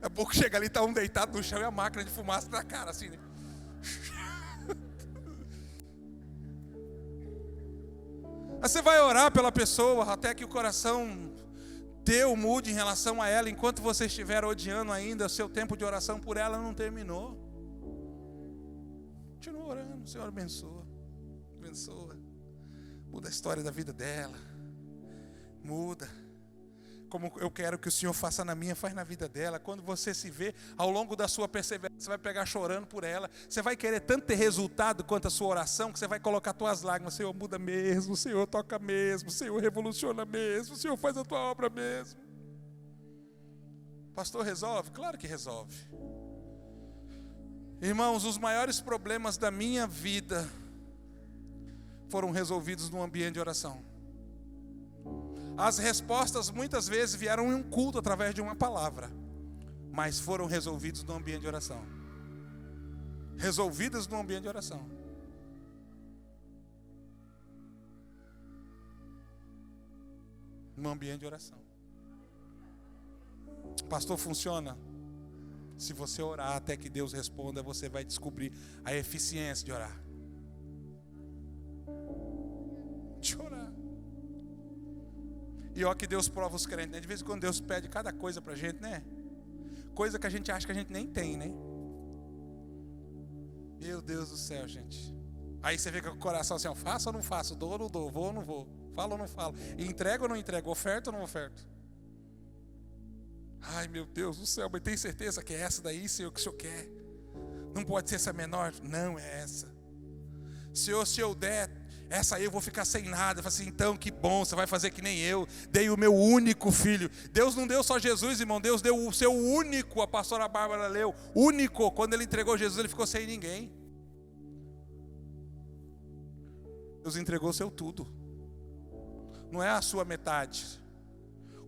É pouco chega ali, tá um deitado no chão e a máquina de fumaça na cara, assim, né? Aí você vai orar pela pessoa até que o coração teu mude em relação a ela. Enquanto você estiver odiando ainda, o seu tempo de oração por ela não terminou. Continua orando, o Senhor abençoa. Muda a história da vida dela. Muda. Como eu quero que o Senhor faça na minha, faz na vida dela. Quando você se vê, ao longo da sua perseverança, você vai pegar chorando por ela. Você vai querer tanto ter resultado quanto a sua oração, que você vai colocar tuas lágrimas. Senhor, muda mesmo. Senhor, toca mesmo. Senhor, revoluciona mesmo. Senhor, faz a tua obra mesmo. Pastor, resolve? Claro que resolve. Irmãos, os maiores problemas da minha vida foram resolvidos no ambiente de oração. As respostas muitas vezes vieram em um culto através de uma palavra, mas foram resolvidos no ambiente de oração. Resolvidas no ambiente de oração. No ambiente de oração. Pastor, funciona? Se você orar até que Deus responda, você vai descobrir a eficiência de orar. De orar. E ó que Deus prova os crentes, né? De vez em quando Deus pede cada coisa pra gente, né? Coisa que a gente acha que a gente nem tem, né? Meu Deus do céu, gente. Aí você fica com o coração assim, ó, faço ou não faço, dou ou não dou, vou ou não vou, falo ou não falo, entrego ou não entrego, oferta ou não oferta. Ai, meu Deus do céu, mas tem certeza que é essa daí, Senhor, que o Senhor quer? Não pode ser essa menor? Não, é essa. Senhor, se eu der, Essa aí eu vou ficar sem nada. Eu falei assim, então que bom, você vai fazer que nem eu. Dei o meu único filho. Deus não deu só Jesus, irmão. Deus deu o seu único. A pastora Bárbara leu. Único. Quando ele entregou Jesus, ele ficou sem ninguém. Deus entregou o seu tudo. Não é a sua metade.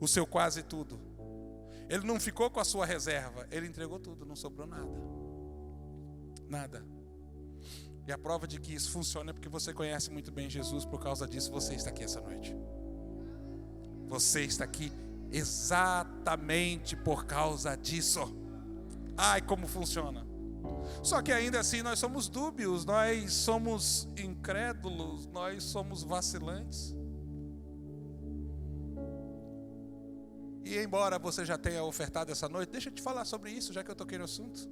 O seu quase tudo. Ele não ficou com a sua reserva. Ele entregou tudo. Não sobrou nada. Nada. E a prova de que isso funciona é porque você conhece muito bem Jesus. Por causa disso você está aqui essa noite. Você está aqui exatamente por causa disso. Ai, como funciona. Só que ainda assim nós somos dúbios, nós somos incrédulos, nós somos vacilantes. E embora você já tenha ofertado essa noite, deixa eu te falar sobre isso, já que eu toquei no assunto.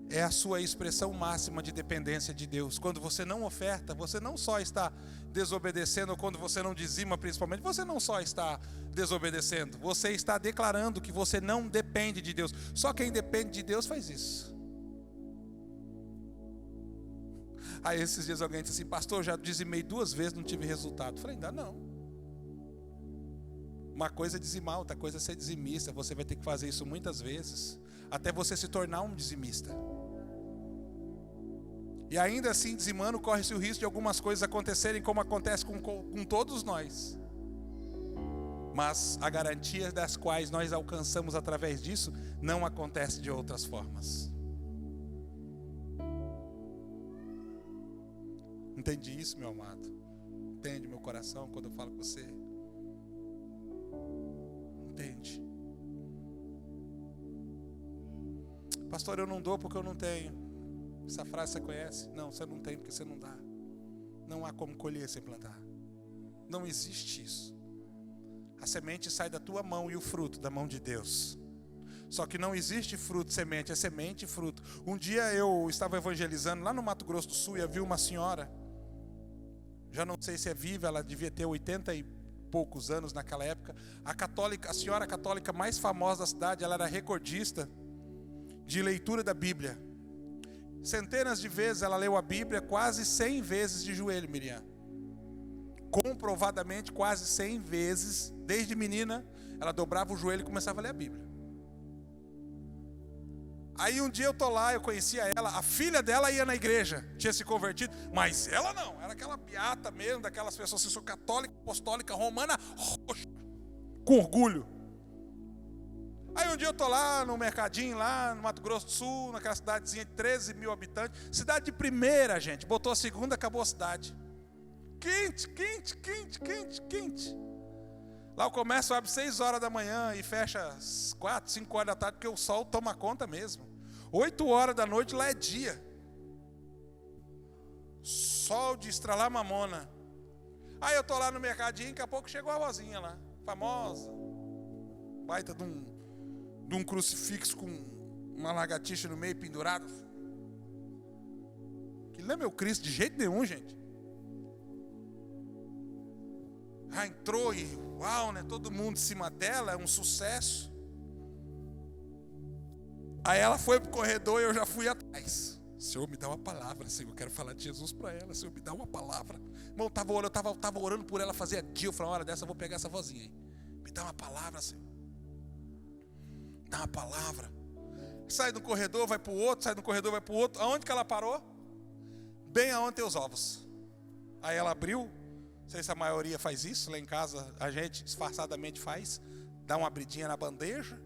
É a sua expressão máxima de dependência de Deus. Quando você não oferta, você não só está desobedecendo, ou quando você não dizima principalmente, você não só está desobedecendo, você está declarando que você não depende de Deus. Só quem depende de Deus faz isso. Aí esses dias alguém disse assim, pastor, já dizimei 2 vezes, não tive resultado. Eu falei, ainda não. Uma coisa é dizimar, outra coisa é ser dizimista. Você vai ter que fazer isso muitas vezes, até você se tornar um dizimista. E ainda assim, dizimando, corre-se o risco de algumas coisas acontecerem como acontece com todos nós. Mas a garantia das quais nós alcançamos através disso não acontece de outras formas. Entende isso, meu amado? Entende meu coração quando eu falo com você? Entende? Pastor, eu não dou porque eu não tenho. Essa frase você conhece? Não, você não tem porque você não dá. Não há como colher sem plantar. Não existe isso. A semente sai da tua mão e o fruto da mão de Deus. Só que não existe fruto, semente, é semente e fruto. Um dia eu estava evangelizando lá no Mato Grosso do Sul e havia uma senhora, já não sei se é viva, ela devia ter 80 e poucos anos naquela época. A senhora católica mais famosa da cidade, ela era recordista de leitura da Bíblia. Centenas de vezes ela leu a Bíblia, quase 100 vezes de joelho, Miriam. Comprovadamente quase 100 vezes, desde menina, ela dobrava o joelho e começava a ler a Bíblia. Aí um dia eu tô lá, eu conhecia ela, a filha dela ia na igreja, tinha se convertido, mas ela não, era aquela beata mesmo, daquelas pessoas que são católica, apostólica, romana, roxa, com orgulho. Aí um dia eu tô lá no mercadinho, lá no Mato Grosso do Sul, naquela cidadezinha de 13 mil habitantes, cidade de primeira, gente, botou a segunda, acabou a cidade. Quente. Lá o comércio abre 6 horas da manhã e fecha às 4, 5 horas da tarde, porque o sol toma conta mesmo. 8 horas da noite lá é dia. Sol de estralar mamona. Aí eu tô lá no mercadinho, daqui a pouco chegou a vozinha lá, famosa. Baita de um crucifixo com uma lagartixa no meio pendurada. Que não é meu Cristo de jeito nenhum, gente. Entrou e uau, né? Todo mundo em cima dela, é um sucesso. Aí ela foi pro corredor e eu já fui atrás. Senhor, me dá uma palavra, Senhor, eu quero falar de Jesus para ela. Senhor, me dá uma palavra. Irmão, eu tava orando por ela fazia dia. Eu falei, uma hora dessa eu vou pegar essa vozinha aí. Me dá uma palavra, Senhor. Dá uma palavra. Sai do corredor, vai para o outro, sai do corredor, vai para o outro. Aonde que ela parou? Bem aonde tem os ovos. Aí ela abriu. Não sei se a maioria faz isso. Lá em casa a gente disfarçadamente faz. Dá uma abridinha na bandeja.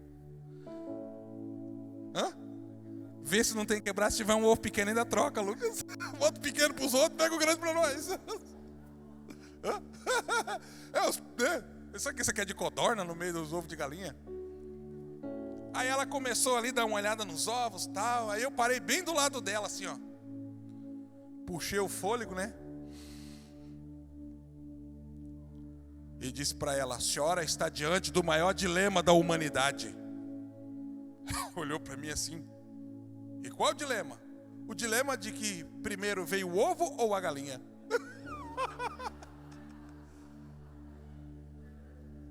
Vê se não tem quebrado. Se tiver um ovo pequeno ainda troca, Lucas. Bota o pequeno para os outros, pega o grande para nós. Isso aqui é de codorna no meio dos ovos de galinha. Aí ela começou ali a dar uma olhada nos ovos e tal. Aí eu parei bem do lado dela assim, ó. Puxei o fôlego, né? E disse para ela, a senhora está diante do maior dilema da humanidade. Olhou para mim assim. E qual o dilema? O dilema de que primeiro veio o ovo ou a galinha?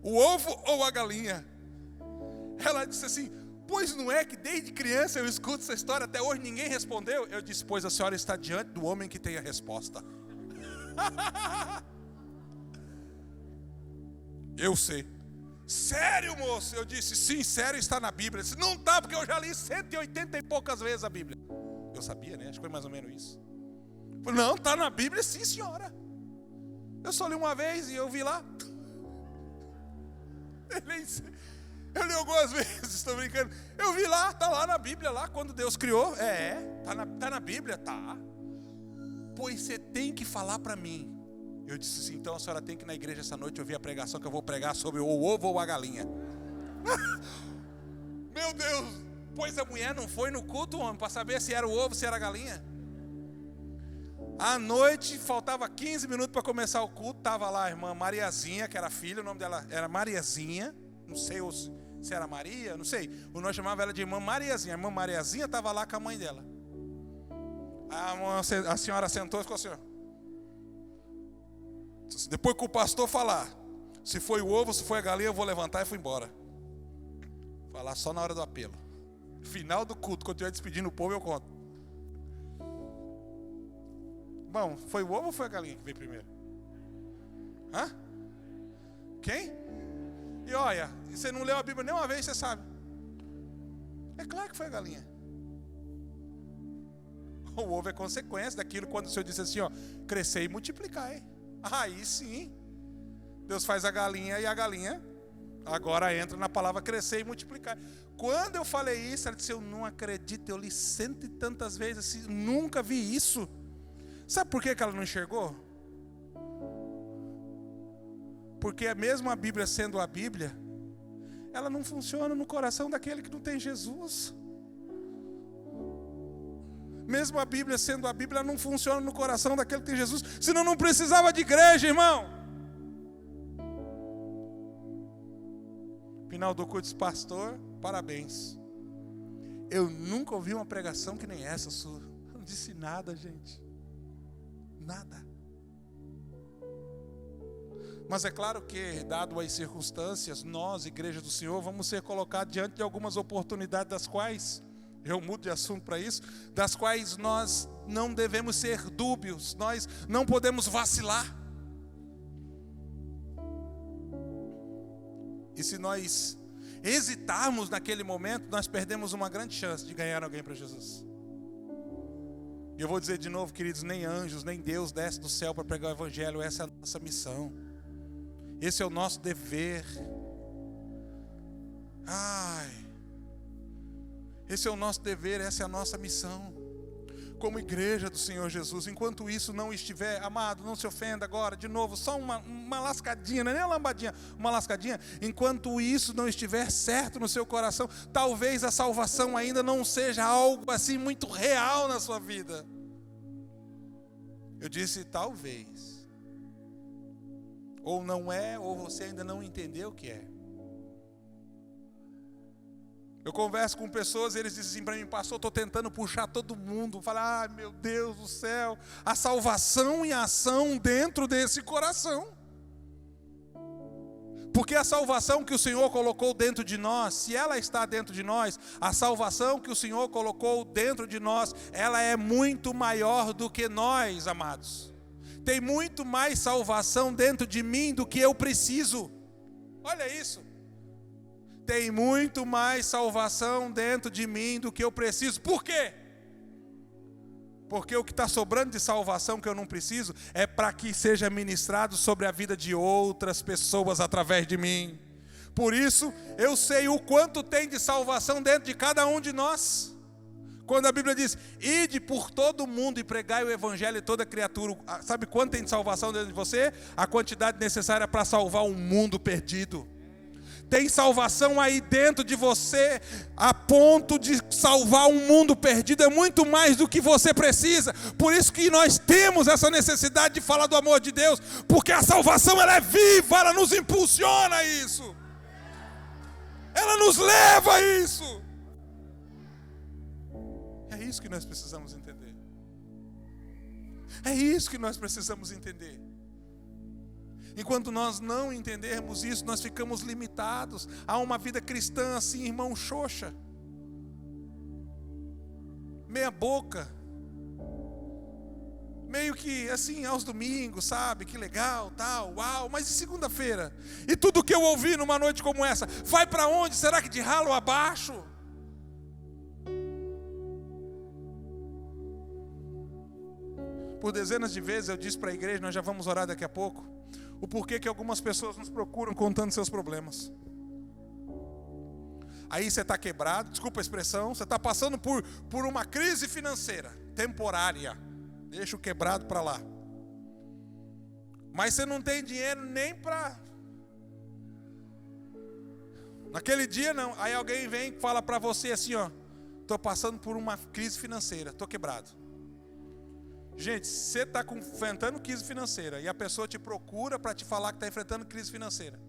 O ovo ou a galinha? Ela disse assim, pois não é que desde criança eu escuto essa história, até hoje ninguém respondeu? Eu disse, pois a senhora está diante do homem que tem a resposta. Eu sei. Sério, moço? Eu disse, sim, sério, está na Bíblia. Ele disse, não está, porque eu já li 180 e poucas vezes a Bíblia. Eu sabia, né? Acho que foi mais ou menos isso. Eu falei, não, está na Bíblia, sim, senhora. Eu só li uma vez e eu vi lá. Eu li algumas vezes, estou brincando. Eu vi lá, está lá na Bíblia, lá quando Deus criou. Está na Bíblia, tá. Pois você tem que falar para mim. Eu disse assim, então a senhora tem que ir na igreja essa noite ouvir a pregação que eu vou pregar sobre o ovo ou a galinha. Meu Deus, pois a mulher não foi no culto, homem, para saber se era o ovo, se era a galinha. À noite, faltava 15 minutos para começar o culto, estava lá a irmã Mariazinha, que era filha, o nome dela era Mariazinha, não sei se era Maria, não sei, o nós chamava ela de irmã Mariazinha. A irmã Mariazinha estava lá com a mãe dela. A senhora sentou e ficou assim, ó. Depois que o pastor falar, se foi o ovo, se foi a galinha, eu vou levantar e fui embora. Falar só na hora do apelo. Final do culto, quando eu estiver despedindo o povo, eu conto. Bom, foi o ovo ou foi a galinha que veio primeiro? Hã? Quem? E olha, você não leu a Bíblia nenhuma vez, você sabe. É claro que foi a galinha. O ovo é consequência daquilo quando o Senhor disse assim, ó, crescer e multiplicar, hein? Aí sim, Deus faz a galinha e a galinha agora entra na palavra crescer e multiplicar. Quando eu falei isso, ela disse, eu não acredito, eu li 100 e tantas vezes, assim, nunca vi isso. Sabe por que ela não enxergou? Porque mesmo a Bíblia sendo a Bíblia, ela não funciona no coração daquele que não tem Jesus. Mesmo a Bíblia sendo a Bíblia, ela não funciona no coração daquele que tem Jesus. Senão não precisava de igreja, irmão. Final do culto, pastor, parabéns. Eu nunca ouvi uma pregação que nem essa sua. Eu não disse nada, gente. Nada. Mas é claro que, dado as circunstâncias, nós, Igreja do Senhor, vamos ser colocados diante de algumas oportunidades das quais, eu mudo de assunto para isso, das quais nós não devemos ser dúbios, nós não podemos vacilar. E se nós hesitarmos naquele momento, nós perdemos uma grande chance de ganhar alguém para Jesus. E eu vou dizer de novo, queridos, nem anjos, nem Deus desce do céu para pregar o Evangelho, essa é a nossa missão. Esse é o nosso dever. Esse é o nosso dever, essa é a nossa missão. Como igreja do Senhor Jesus, enquanto isso não estiver, amado, não se ofenda agora, de novo, só uma lascadinha, não é nem uma lambadinha, uma lascadinha. Enquanto isso não estiver certo no seu coração, talvez a salvação ainda não seja algo assim muito real na sua vida. Eu disse talvez. Ou não é, ou você ainda não entendeu o que é. Eu converso com pessoas e eles dizem assim para mim, pastor, estou tentando puxar todo mundo. Falar, meu Deus do céu, a salvação em ação dentro desse coração. Porque a salvação que o Senhor colocou dentro de nós, se ela está dentro de nós, a salvação que o Senhor colocou dentro de nós, ela é muito maior do que nós, amados. Tem muito mais salvação dentro de mim do que eu preciso. Olha isso. Tem muito mais salvação dentro de mim do que eu preciso. Por quê? Porque o que está sobrando de salvação que eu não preciso é para que seja ministrado sobre a vida de outras pessoas através de mim. Por isso, eu sei o quanto tem de salvação dentro de cada um de nós. Quando a Bíblia diz, ide por todo mundo e pregai o Evangelho a toda criatura. Sabe quanto tem de salvação dentro de você? A quantidade necessária para salvar um mundo perdido. Tem salvação aí dentro de você, a ponto de salvar um mundo perdido, é muito mais do que você precisa. Por isso que nós temos essa necessidade de falar do amor de Deus, porque a salvação ela é viva, ela nos impulsiona a isso. Ela nos leva a isso. É isso que nós precisamos entender. É isso que nós precisamos entender. Enquanto nós não entendermos isso, nós ficamos limitados a uma vida cristã assim, irmão, xoxa, meia boca, meio que assim, aos domingos, sabe? Que legal, tal, uau. Mas e segunda-feira? E tudo que eu ouvi numa noite como essa, vai para onde? Será que de ralo abaixo? Por dezenas de vezes eu disse para a igreja, nós já vamos orar daqui a pouco, o porquê que algumas pessoas nos procuram contando seus problemas. Aí você está quebrado, desculpa a expressão, você está passando por uma crise financeira, temporária. Deixa o quebrado para lá. Mas você não tem dinheiro nem para... Naquele dia não. Aí alguém vem e fala para você assim, ó, estou passando por uma crise financeira, estou quebrado. Gente, você está enfrentando crise financeira e a pessoa te procura para te falar que está enfrentando crise financeira.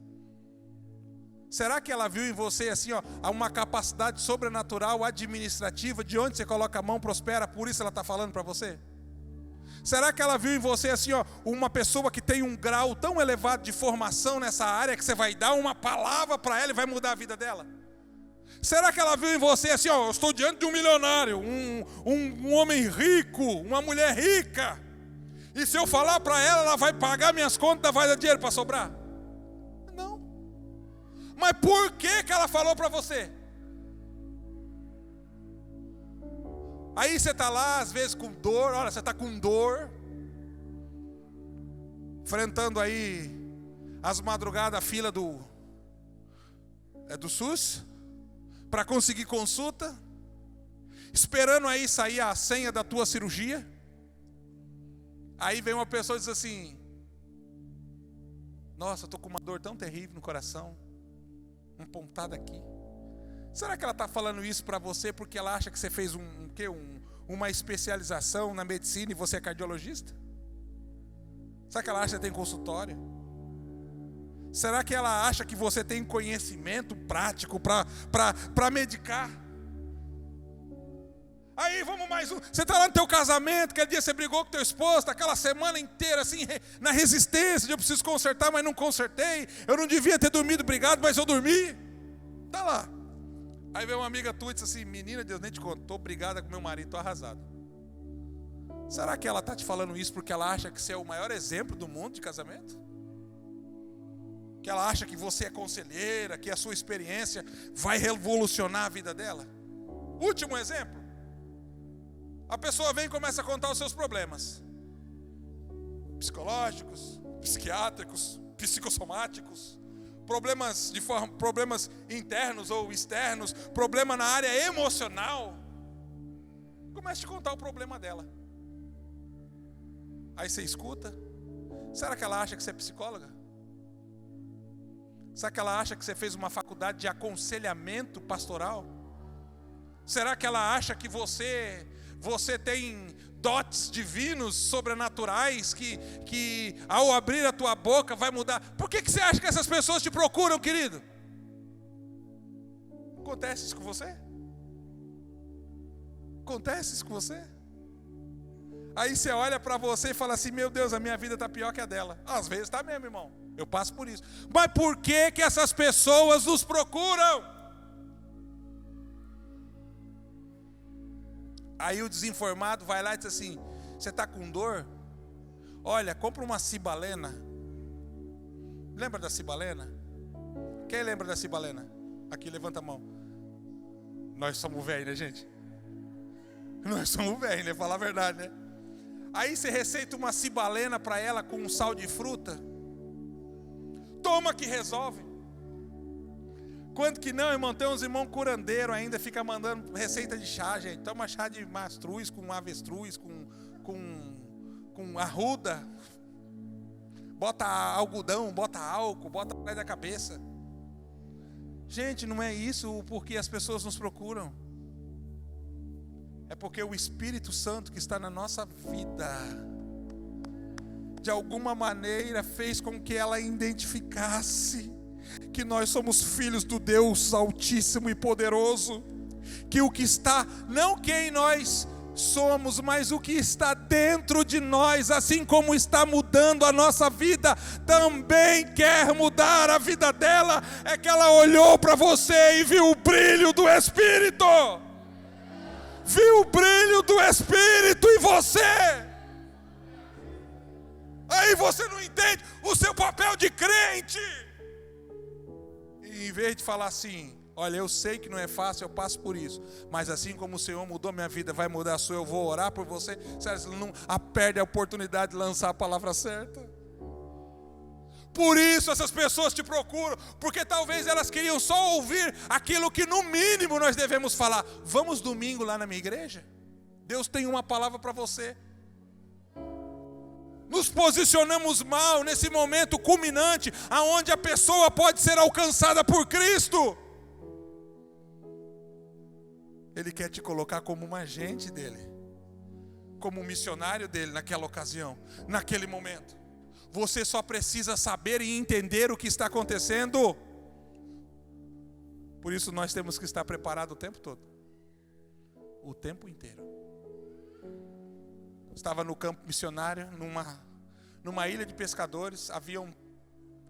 Será que ela viu em você assim, ó, uma capacidade sobrenatural, administrativa, de onde você coloca a mão prospera, por isso ela está falando para você? Será que ela viu em você assim, ó, uma pessoa que tem um grau tão elevado de formação nessa área que você vai dar uma palavra para ela e vai mudar a vida dela? Será que ela viu em você assim, ó, eu estou diante de um milionário, um homem rico, uma mulher rica, e se eu falar para ela, ela vai pagar minhas contas, vai dar dinheiro para sobrar? Não. Mas por que ela falou para você? Aí você está lá, às vezes com dor, olha, você está com dor, enfrentando aí as madrugadas, a fila do SUS, para conseguir consulta, esperando aí sair a senha da tua cirurgia. Aí vem uma pessoa e diz assim, nossa, eu estou com uma dor tão terrível no coração, uma pontada aqui. Será que ela está falando isso para você porque ela acha que você fez uma especialização na medicina e você é cardiologista? Será que ela acha que você tem consultório? Será que ela acha que você tem conhecimento prático para medicar? Aí vamos mais um. Você está lá no teu casamento, aquele dia você brigou com teu esposo, está aquela semana inteira assim, na resistência, de eu preciso consertar, mas não consertei. Eu não devia ter dormido brigado, mas eu dormi. Está lá. Aí vem uma amiga tua e diz assim, menina, Deus nem te contou, estou brigada com meu marido, estou arrasado. Será que ela está te falando isso porque ela acha que você é o maior exemplo do mundo de casamento? Que ela acha que você é conselheira, que a sua experiência vai revolucionar a vida dela? Último exemplo. A pessoa vem e começa a contar os seus problemas. Psicológicos, psiquiátricos, psicossomáticos. Problemas internos ou externos, problema na área emocional. Começa a te contar o problema dela. Aí você escuta. Será que ela acha que você é psicóloga? Será que ela acha que você fez uma faculdade de aconselhamento pastoral? Será que ela acha que você tem dotes divinos, sobrenaturais, que ao abrir a tua boca vai mudar? Por que você acha que essas pessoas te procuram, querido? Acontece isso com você? Acontece isso com você? Aí você olha para você e fala assim, meu Deus, a minha vida está pior que a dela. Às vezes está mesmo, irmão. Eu passo por isso. Mas por que essas pessoas nos procuram? Aí o desinformado vai lá e diz assim, você está com dor? Olha, compra uma cibalena. Lembra da cibalena? Quem lembra da cibalena? Aqui, levanta a mão. Nós somos velhos, né, gente? Nós somos velhos, né? Falar a verdade, né? Aí você receita uma cibalena para ela com um sal de fruta. Toma que resolve. Quanto que não, irmão? Tem uns irmãos curandeiros ainda, fica mandando receita de chá, gente. Toma chá de mastruz, com avestruz, com arruda. Bota algodão, bota álcool, bota atrás da cabeça. Gente, não é isso porque as pessoas nos procuram. É porque o Espírito Santo que está na nossa vida, de alguma maneira fez com que ela identificasse que nós somos filhos do Deus Altíssimo e Poderoso, que o que está, não quem nós somos, mas o que está dentro de nós, assim como está mudando a nossa vida, também quer mudar a vida dela. É que ela olhou para você e viu o brilho do Espírito, viu o brilho do Espírito em você. E você não entende o seu papel de crente. E em vez de falar assim, olha, eu sei que não é fácil, eu passo por isso, mas assim como o Senhor mudou minha vida, vai mudar a sua, eu vou orar por você. Você não perde a oportunidade de lançar a palavra certa. Por isso essas pessoas te procuram, porque talvez elas queriam só ouvir aquilo que no mínimo nós devemos falar. Vamos domingo lá na minha igreja? Deus tem uma palavra para você. Nos posicionamos mal nesse momento culminante, aonde a pessoa pode ser alcançada por Cristo. Ele quer te colocar como um agente dele, como um missionário dele naquela ocasião, naquele momento. Você só precisa saber e entender o que está acontecendo. Por isso nós temos que estar preparados o tempo todo. O tempo inteiro. Estava no campo missionário, numa ilha de pescadores. Haviam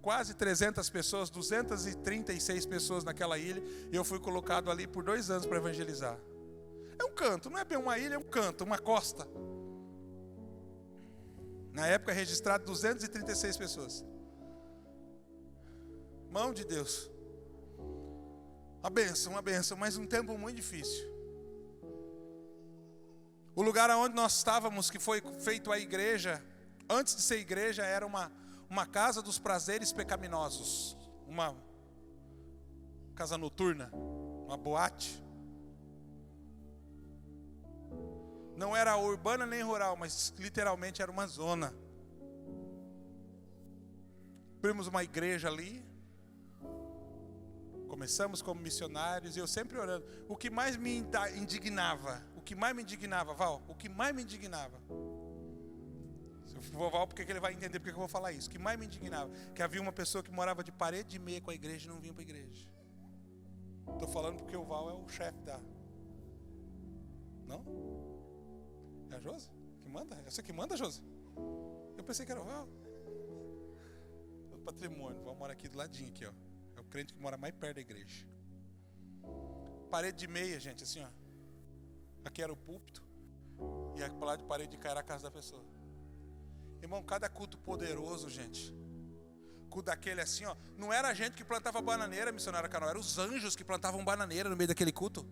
quase 300 pessoas, 236 pessoas naquela ilha. E eu fui colocado ali por 2 anos para evangelizar. É um canto, não é bem uma ilha, é um canto, uma costa. Na época registrado 236 pessoas. Mão de Deus. Uma bênção, mas um tempo muito difícil. O lugar onde nós estávamos, que foi feito a igreja, antes de ser igreja, era uma casa dos prazeres pecaminosos. Uma casa noturna, uma boate. Não era urbana nem rural, mas literalmente era uma zona. Abrimos uma igreja ali. Começamos como missionários e eu sempre orando. O que mais me indignava, Val, o que mais me indignava. Se eu for Val, porque ele vai entender porque eu vou falar isso. O que mais me indignava, que havia uma pessoa que morava de parede e meia com a igreja e não vinha para a igreja. Estou falando porque o Val é o chefe da... Não? É a Josi que manda? É você que manda, Josi? Eu pensei que era o Val. O patrimônio, o Val mora aqui do ladinho, aqui, ó. É o crente que mora mais perto da igreja. Parede de meia, gente, assim, ó. Aqui era o púlpito. E aqui para lá de parede de cá era a casa da pessoa. Irmão, cada culto poderoso, gente. Culto daquele assim, ó. Não era a gente que plantava bananeira, missionária Canal. Eram os anjos que plantavam bananeira no meio daquele culto.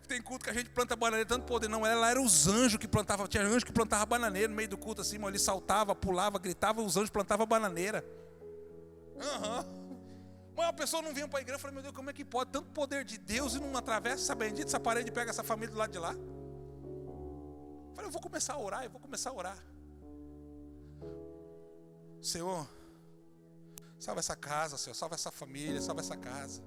Tem culto que a gente planta bananeira, tanto poder. Não, lá eram os anjos que plantavam. Tinha anjo que plantava bananeira no meio do culto assim, ele saltava, pulava, gritava, os anjos plantavam bananeira. Mas a pessoa não vinha para a igreja. Eu falei, meu Deus, como é que pode? Tanto poder de Deus e não atravessa essa bendita, essa parede e pega essa família do lado de lá. Eu falei, eu vou começar a orar. Senhor, salva essa casa, Senhor, salva essa família, salva essa casa.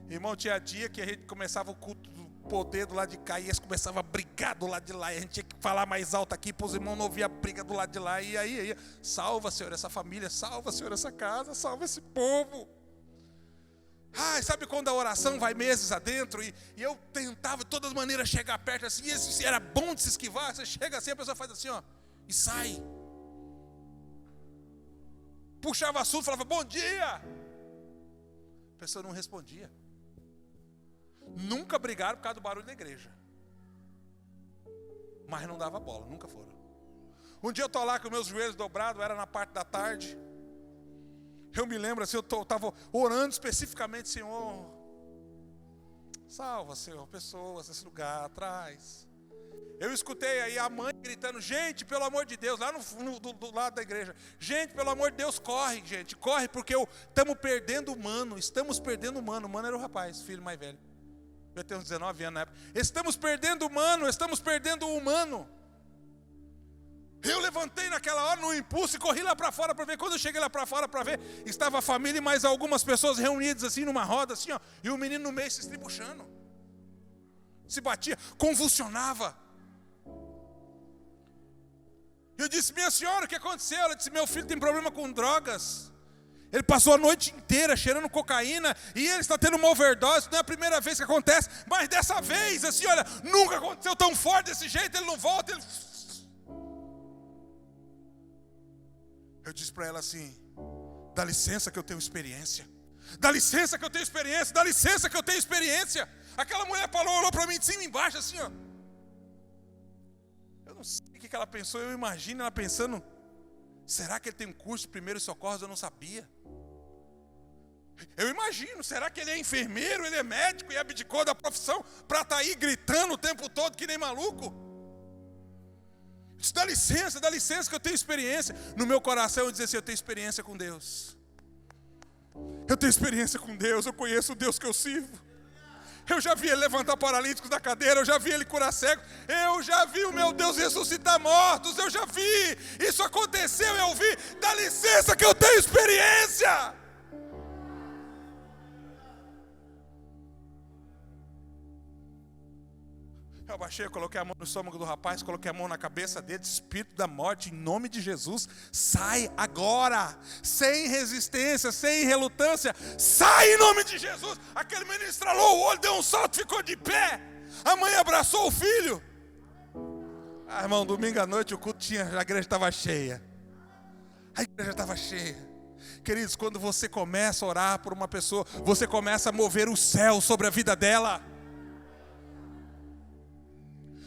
Irmão, tinha dia que a gente começava o culto do poder do lado de cá e eles começavam a brigar do lado de lá. E a gente tinha que falar mais alto aqui para os irmãos não ouvir a briga do lado de lá. E aí, salva, Senhor, essa família, salva, Senhor, essa casa, salva esse povo. Sabe quando a oração vai meses adentro e eu tentava de todas as maneiras chegar perto assim, e era bom de se esquivar. Você chega assim, a pessoa faz assim, ó, e sai. Puxava assunto, falava, bom dia. A pessoa não respondia. Nunca brigaram por causa do barulho da igreja. Mas não dava bola, nunca foram. Um dia eu estou lá com meus joelhos dobrados, era na parte da tarde. Eu me lembro assim, eu estava orando especificamente, Senhor, salva, Senhor, pessoas nesse lugar atrás. Eu escutei aí a mãe gritando, gente, pelo amor de Deus, lá do lado da igreja. Gente, pelo amor de Deus, corre, gente, corre, porque estamos perdendo humano. O mano era o rapaz, filho mais velho. Eu tenho uns 19 anos na época. Estamos perdendo o humano. Eu levantei naquela hora no impulso e corri lá para fora para ver. Quando eu cheguei lá para fora para ver, estava a família e mais algumas pessoas reunidas assim numa roda assim, ó, e o menino no meio se estribuchando. Se batia, convulsionava. Eu disse, minha senhora, o que aconteceu? Ela disse, meu filho tem problema com drogas. Ele passou a noite inteira cheirando cocaína e ele está tendo uma overdose. Não é a primeira vez que acontece, mas dessa vez, assim, olha, nunca aconteceu tão forte desse jeito. Ele não volta, ele... Eu disse para ela assim, dá licença que eu tenho experiência. Aquela mulher olhou para mim de cima e embaixo assim, ó. Eu não sei o que ela pensou, eu imagino ela pensando, será que ele tem um curso de primeiros socorros? Eu não sabia. Eu imagino, será que ele é enfermeiro, ele é médico e abdicou da profissão para estar aí gritando o tempo todo que nem maluco? Isso dá licença que eu tenho experiência. No meu coração eu dizia assim, eu tenho experiência com Deus. Eu tenho experiência com Deus, eu conheço o Deus que eu sirvo. Eu já vi ele levantar paralíticos da cadeira, eu já vi ele curar cegos, eu já vi o meu Deus ressuscitar mortos, eu já vi, isso aconteceu, eu vi, dá licença que eu tenho experiência. Eu abaixei, eu coloquei a mão no estômago do rapaz, coloquei a mão na cabeça dele, espírito da morte, em nome de Jesus, sai agora, sem resistência, sem relutância, sai em nome de Jesus. Aquele menino estralou o olho, deu um salto, ficou de pé. A mãe abraçou o filho. Ah, irmão, domingo à noite o culto tinha, a igreja estava cheia. A igreja estava cheia. Queridos, quando você começa a orar por uma pessoa, você começa a mover o céu sobre a vida dela.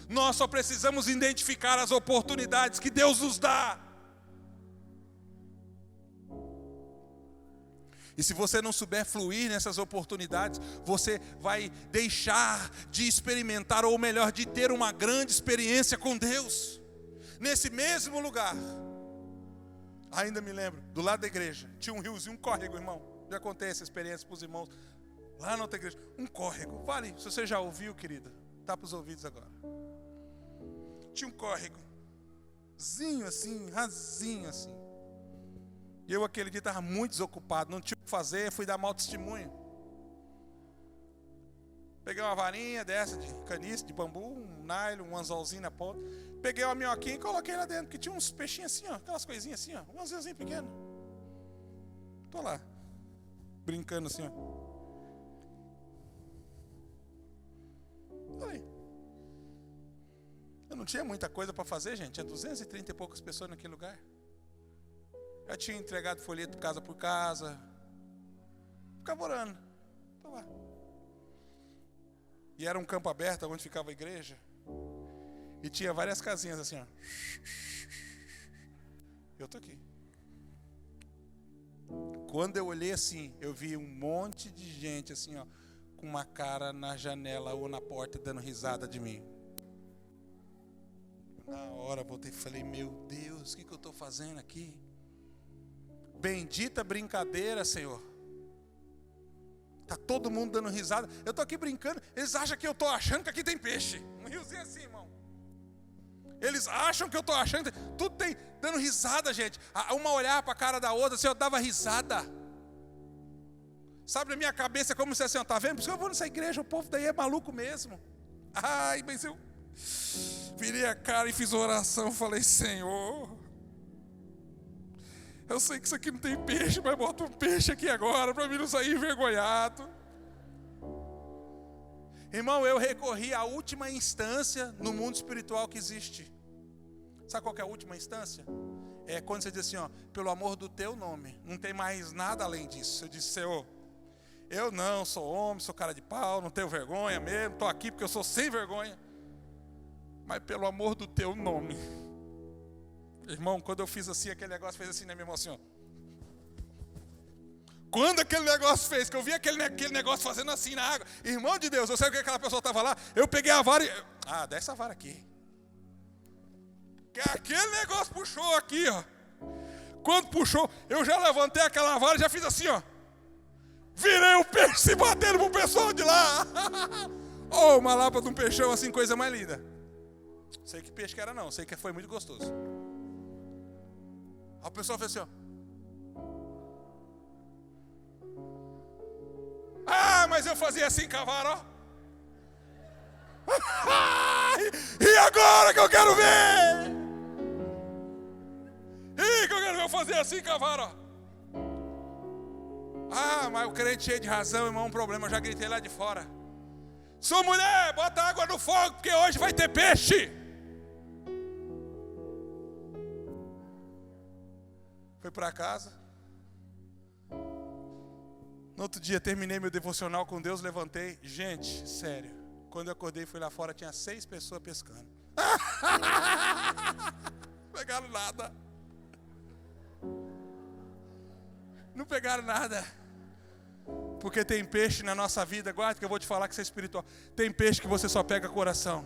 Nós só precisamos identificar as oportunidades que Deus nos dá. E se você não souber fluir nessas oportunidades, você vai deixar de experimentar, ou melhor, de ter uma grande experiência com Deus. Nesse mesmo lugar, ainda me lembro, do lado da igreja, tinha um riozinho, um córrego, irmão. Já contei essa experiência para os irmãos. Lá na outra igreja, um córrego. Vale, se você já ouviu, querida, tapa os ouvidos agora. Tinha um córregozinho assim, rasinho assim. E eu aquele dia estava muito desocupado, não tinha o que fazer, fui dar mau testemunho. Peguei uma varinha dessa de caniço, de bambu, um nylon, um anzolzinho na ponta. Peguei uma minhoquinha e coloquei lá dentro, que tinha uns peixinhos assim, ó, aquelas coisinhas assim, ó, um anzolzinho pequeno. Tô lá, brincando assim, ó. Aí. Eu não tinha muita coisa para fazer, gente. Tinha 230 e poucas pessoas naquele lugar. Eu tinha entregado folheto casa por casa. Ficava orando. Tô lá. E era um campo aberto onde ficava a igreja. E tinha várias casinhas assim, ó. Eu tô aqui. Quando eu olhei assim, eu vi um monte de gente assim, ó, com uma cara na janela ou na porta dando risada de mim. Na hora voltei e falei, meu Deus, o que eu estou fazendo aqui? Bendita brincadeira, Senhor. Está todo mundo dando risada. Eu estou aqui brincando, eles acham que eu estou achando que aqui tem peixe. Um riozinho assim, irmão. Eles acham que eu estou achando, tudo tem, dando risada, gente. Uma olhar para a cara da outra, assim, eu dava risada. Sabe, na minha cabeça é como se assim, ó, tá vendo? Por isso que eu vou nessa igreja, o povo daí é maluco mesmo. Ai, mas eu virei a cara e fiz oração, falei, Senhor, eu sei que isso aqui não tem peixe, mas bota um peixe aqui agora, para mim não sair envergonhado. Irmão, eu recorri à última instância no mundo espiritual que existe. Sabe qual que é a última instância? É quando você diz assim, ó, pelo amor do teu nome, não tem mais nada além disso. Eu disse, Senhor, eu não sou homem, sou cara de pau, não tenho vergonha mesmo, estou aqui porque eu sou sem vergonha. Mas pelo amor do teu nome. Irmão, quando eu fiz assim, aquele negócio fez assim na minha mão assim, ó. Quando aquele negócio fez, que eu vi aquele negócio fazendo assim na água, irmão de Deus, eu sei que aquela pessoa estava lá, eu peguei a vara e... Ah, dá essa vara aqui. Que aquele negócio puxou aqui, ó. Quando puxou, eu já levantei aquela vara e já fiz assim, ó. Virei o peixe se batendo pro pessoal de lá. Oh, uma lapa de um peixão assim, coisa mais linda. Sei que peixe que era não, sei que foi muito gostoso. Aí o pessoal fez assim, ó. Ah, mas eu fazia assim com a vara, ó. E agora que eu quero ver? E que eu quero ver eu fazer assim com a vara, ó. Ah, mas o crente cheio de razão, irmão, um problema, eu já gritei lá de fora. Sua mulher, bota água no fogo, porque hoje vai ter peixe. Fui para casa. No outro dia terminei meu devocional com Deus, levantei. Gente, sério, Quando eu acordei, fui lá fora, tinha 6 pessoas pescando. Não pegaram nada. Não pegaram nada. Porque tem peixe na nossa vida, guarda que eu vou te falar que isso é espiritual. Tem peixe que você só pega coração.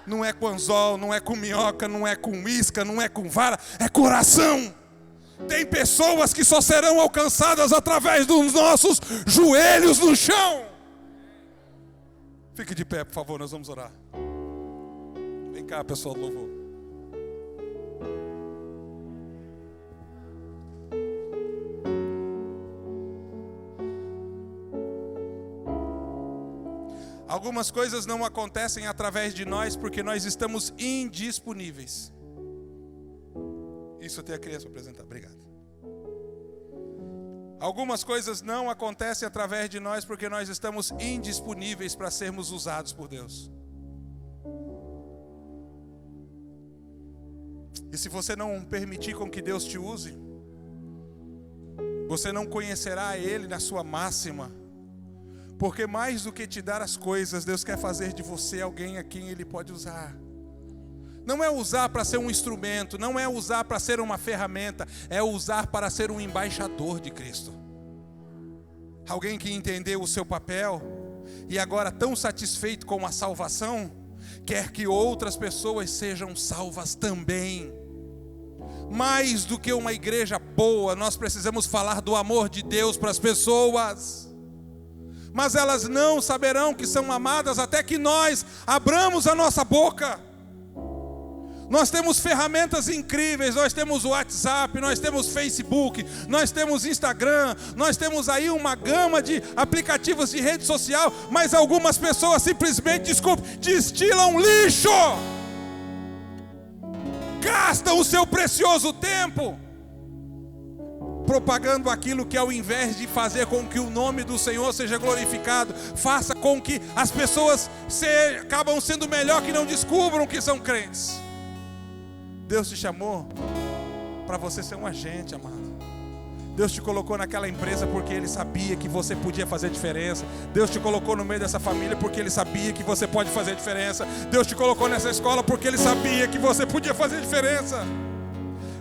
Não é com anzol, não é com minhoca, não é com isca, não é com vara, é coração. Tem pessoas que só serão alcançadas através dos nossos joelhos no chão. Fique de pé, por favor, nós vamos orar. Vem cá, pessoal do louvor. Algumas coisas não acontecem através de nós porque nós estamos indisponíveis. Isso eu tenho a criança para apresentar, obrigado. Algumas coisas não acontecem através de nós porque nós estamos indisponíveis para sermos usados por Deus. E se você não permitir com que Deus te use, você não conhecerá Ele na sua máxima. Porque mais do que te dar as coisas, Deus quer fazer de você alguém a quem Ele pode usar. Não é usar para ser um instrumento, não é usar para ser uma ferramenta, é usar para ser um embaixador de Cristo. Alguém que entendeu o seu papel e agora tão satisfeito com a salvação, quer que outras pessoas sejam salvas também. Mais do que uma igreja boa, nós precisamos falar do amor de Deus para as pessoas. Mas elas não saberão que são amadas até que nós abramos a nossa boca. Nós temos ferramentas incríveis, nós temos o WhatsApp, nós temos Facebook, nós temos Instagram, nós temos aí uma gama de aplicativos de rede social, mas algumas pessoas simplesmente, destilam lixo. Gastam o seu precioso tempo propagando aquilo que, ao invés de fazer com que o nome do Senhor seja glorificado, faça com que as pessoas acabam sendo melhor que não descubram que são crentes. Deus te chamou para você ser um agente, amado. Deus te colocou naquela empresa porque Ele sabia que você podia fazer diferença. Deus te colocou no meio dessa família porque Ele sabia que você pode fazer diferença. Deus te colocou nessa escola porque Ele sabia que você podia fazer diferença.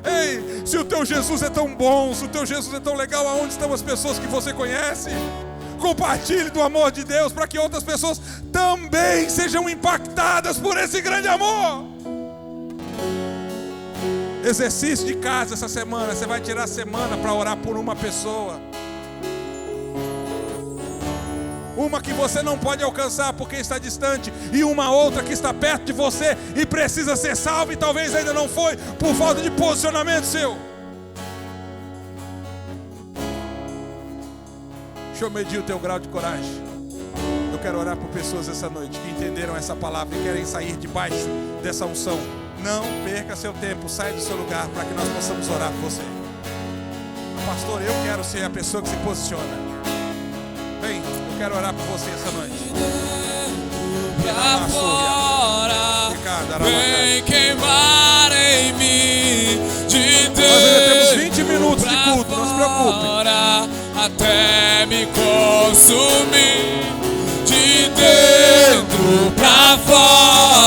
Ei, se o teu Jesus é tão bom, se o teu Jesus é tão legal, aonde estão as pessoas que você conhece? Compartilhe do amor de Deus para que outras pessoas também sejam impactadas por esse grande amor. Exercício de casa essa semana, você vai tirar a semana para orar por uma pessoa. Uma que você não pode alcançar porque está distante, e uma outra que está perto de você e precisa ser salva e talvez ainda não foi por falta de posicionamento seu. Deixa eu medir o teu grau de coragem. Eu quero orar por pessoas essa noite que entenderam essa palavra e querem sair debaixo dessa unção. Não perca seu tempo, saia do seu lugar para que nós possamos orar por você. Pastor, eu quero ser a pessoa que se posiciona. Vem, eu quero orar por você essa noite. Pra fora, vem queimar em mim de Deus. Nós ainda temos 20 minutos de culto, não se preocupe. Até me consumir de dentro pra fora.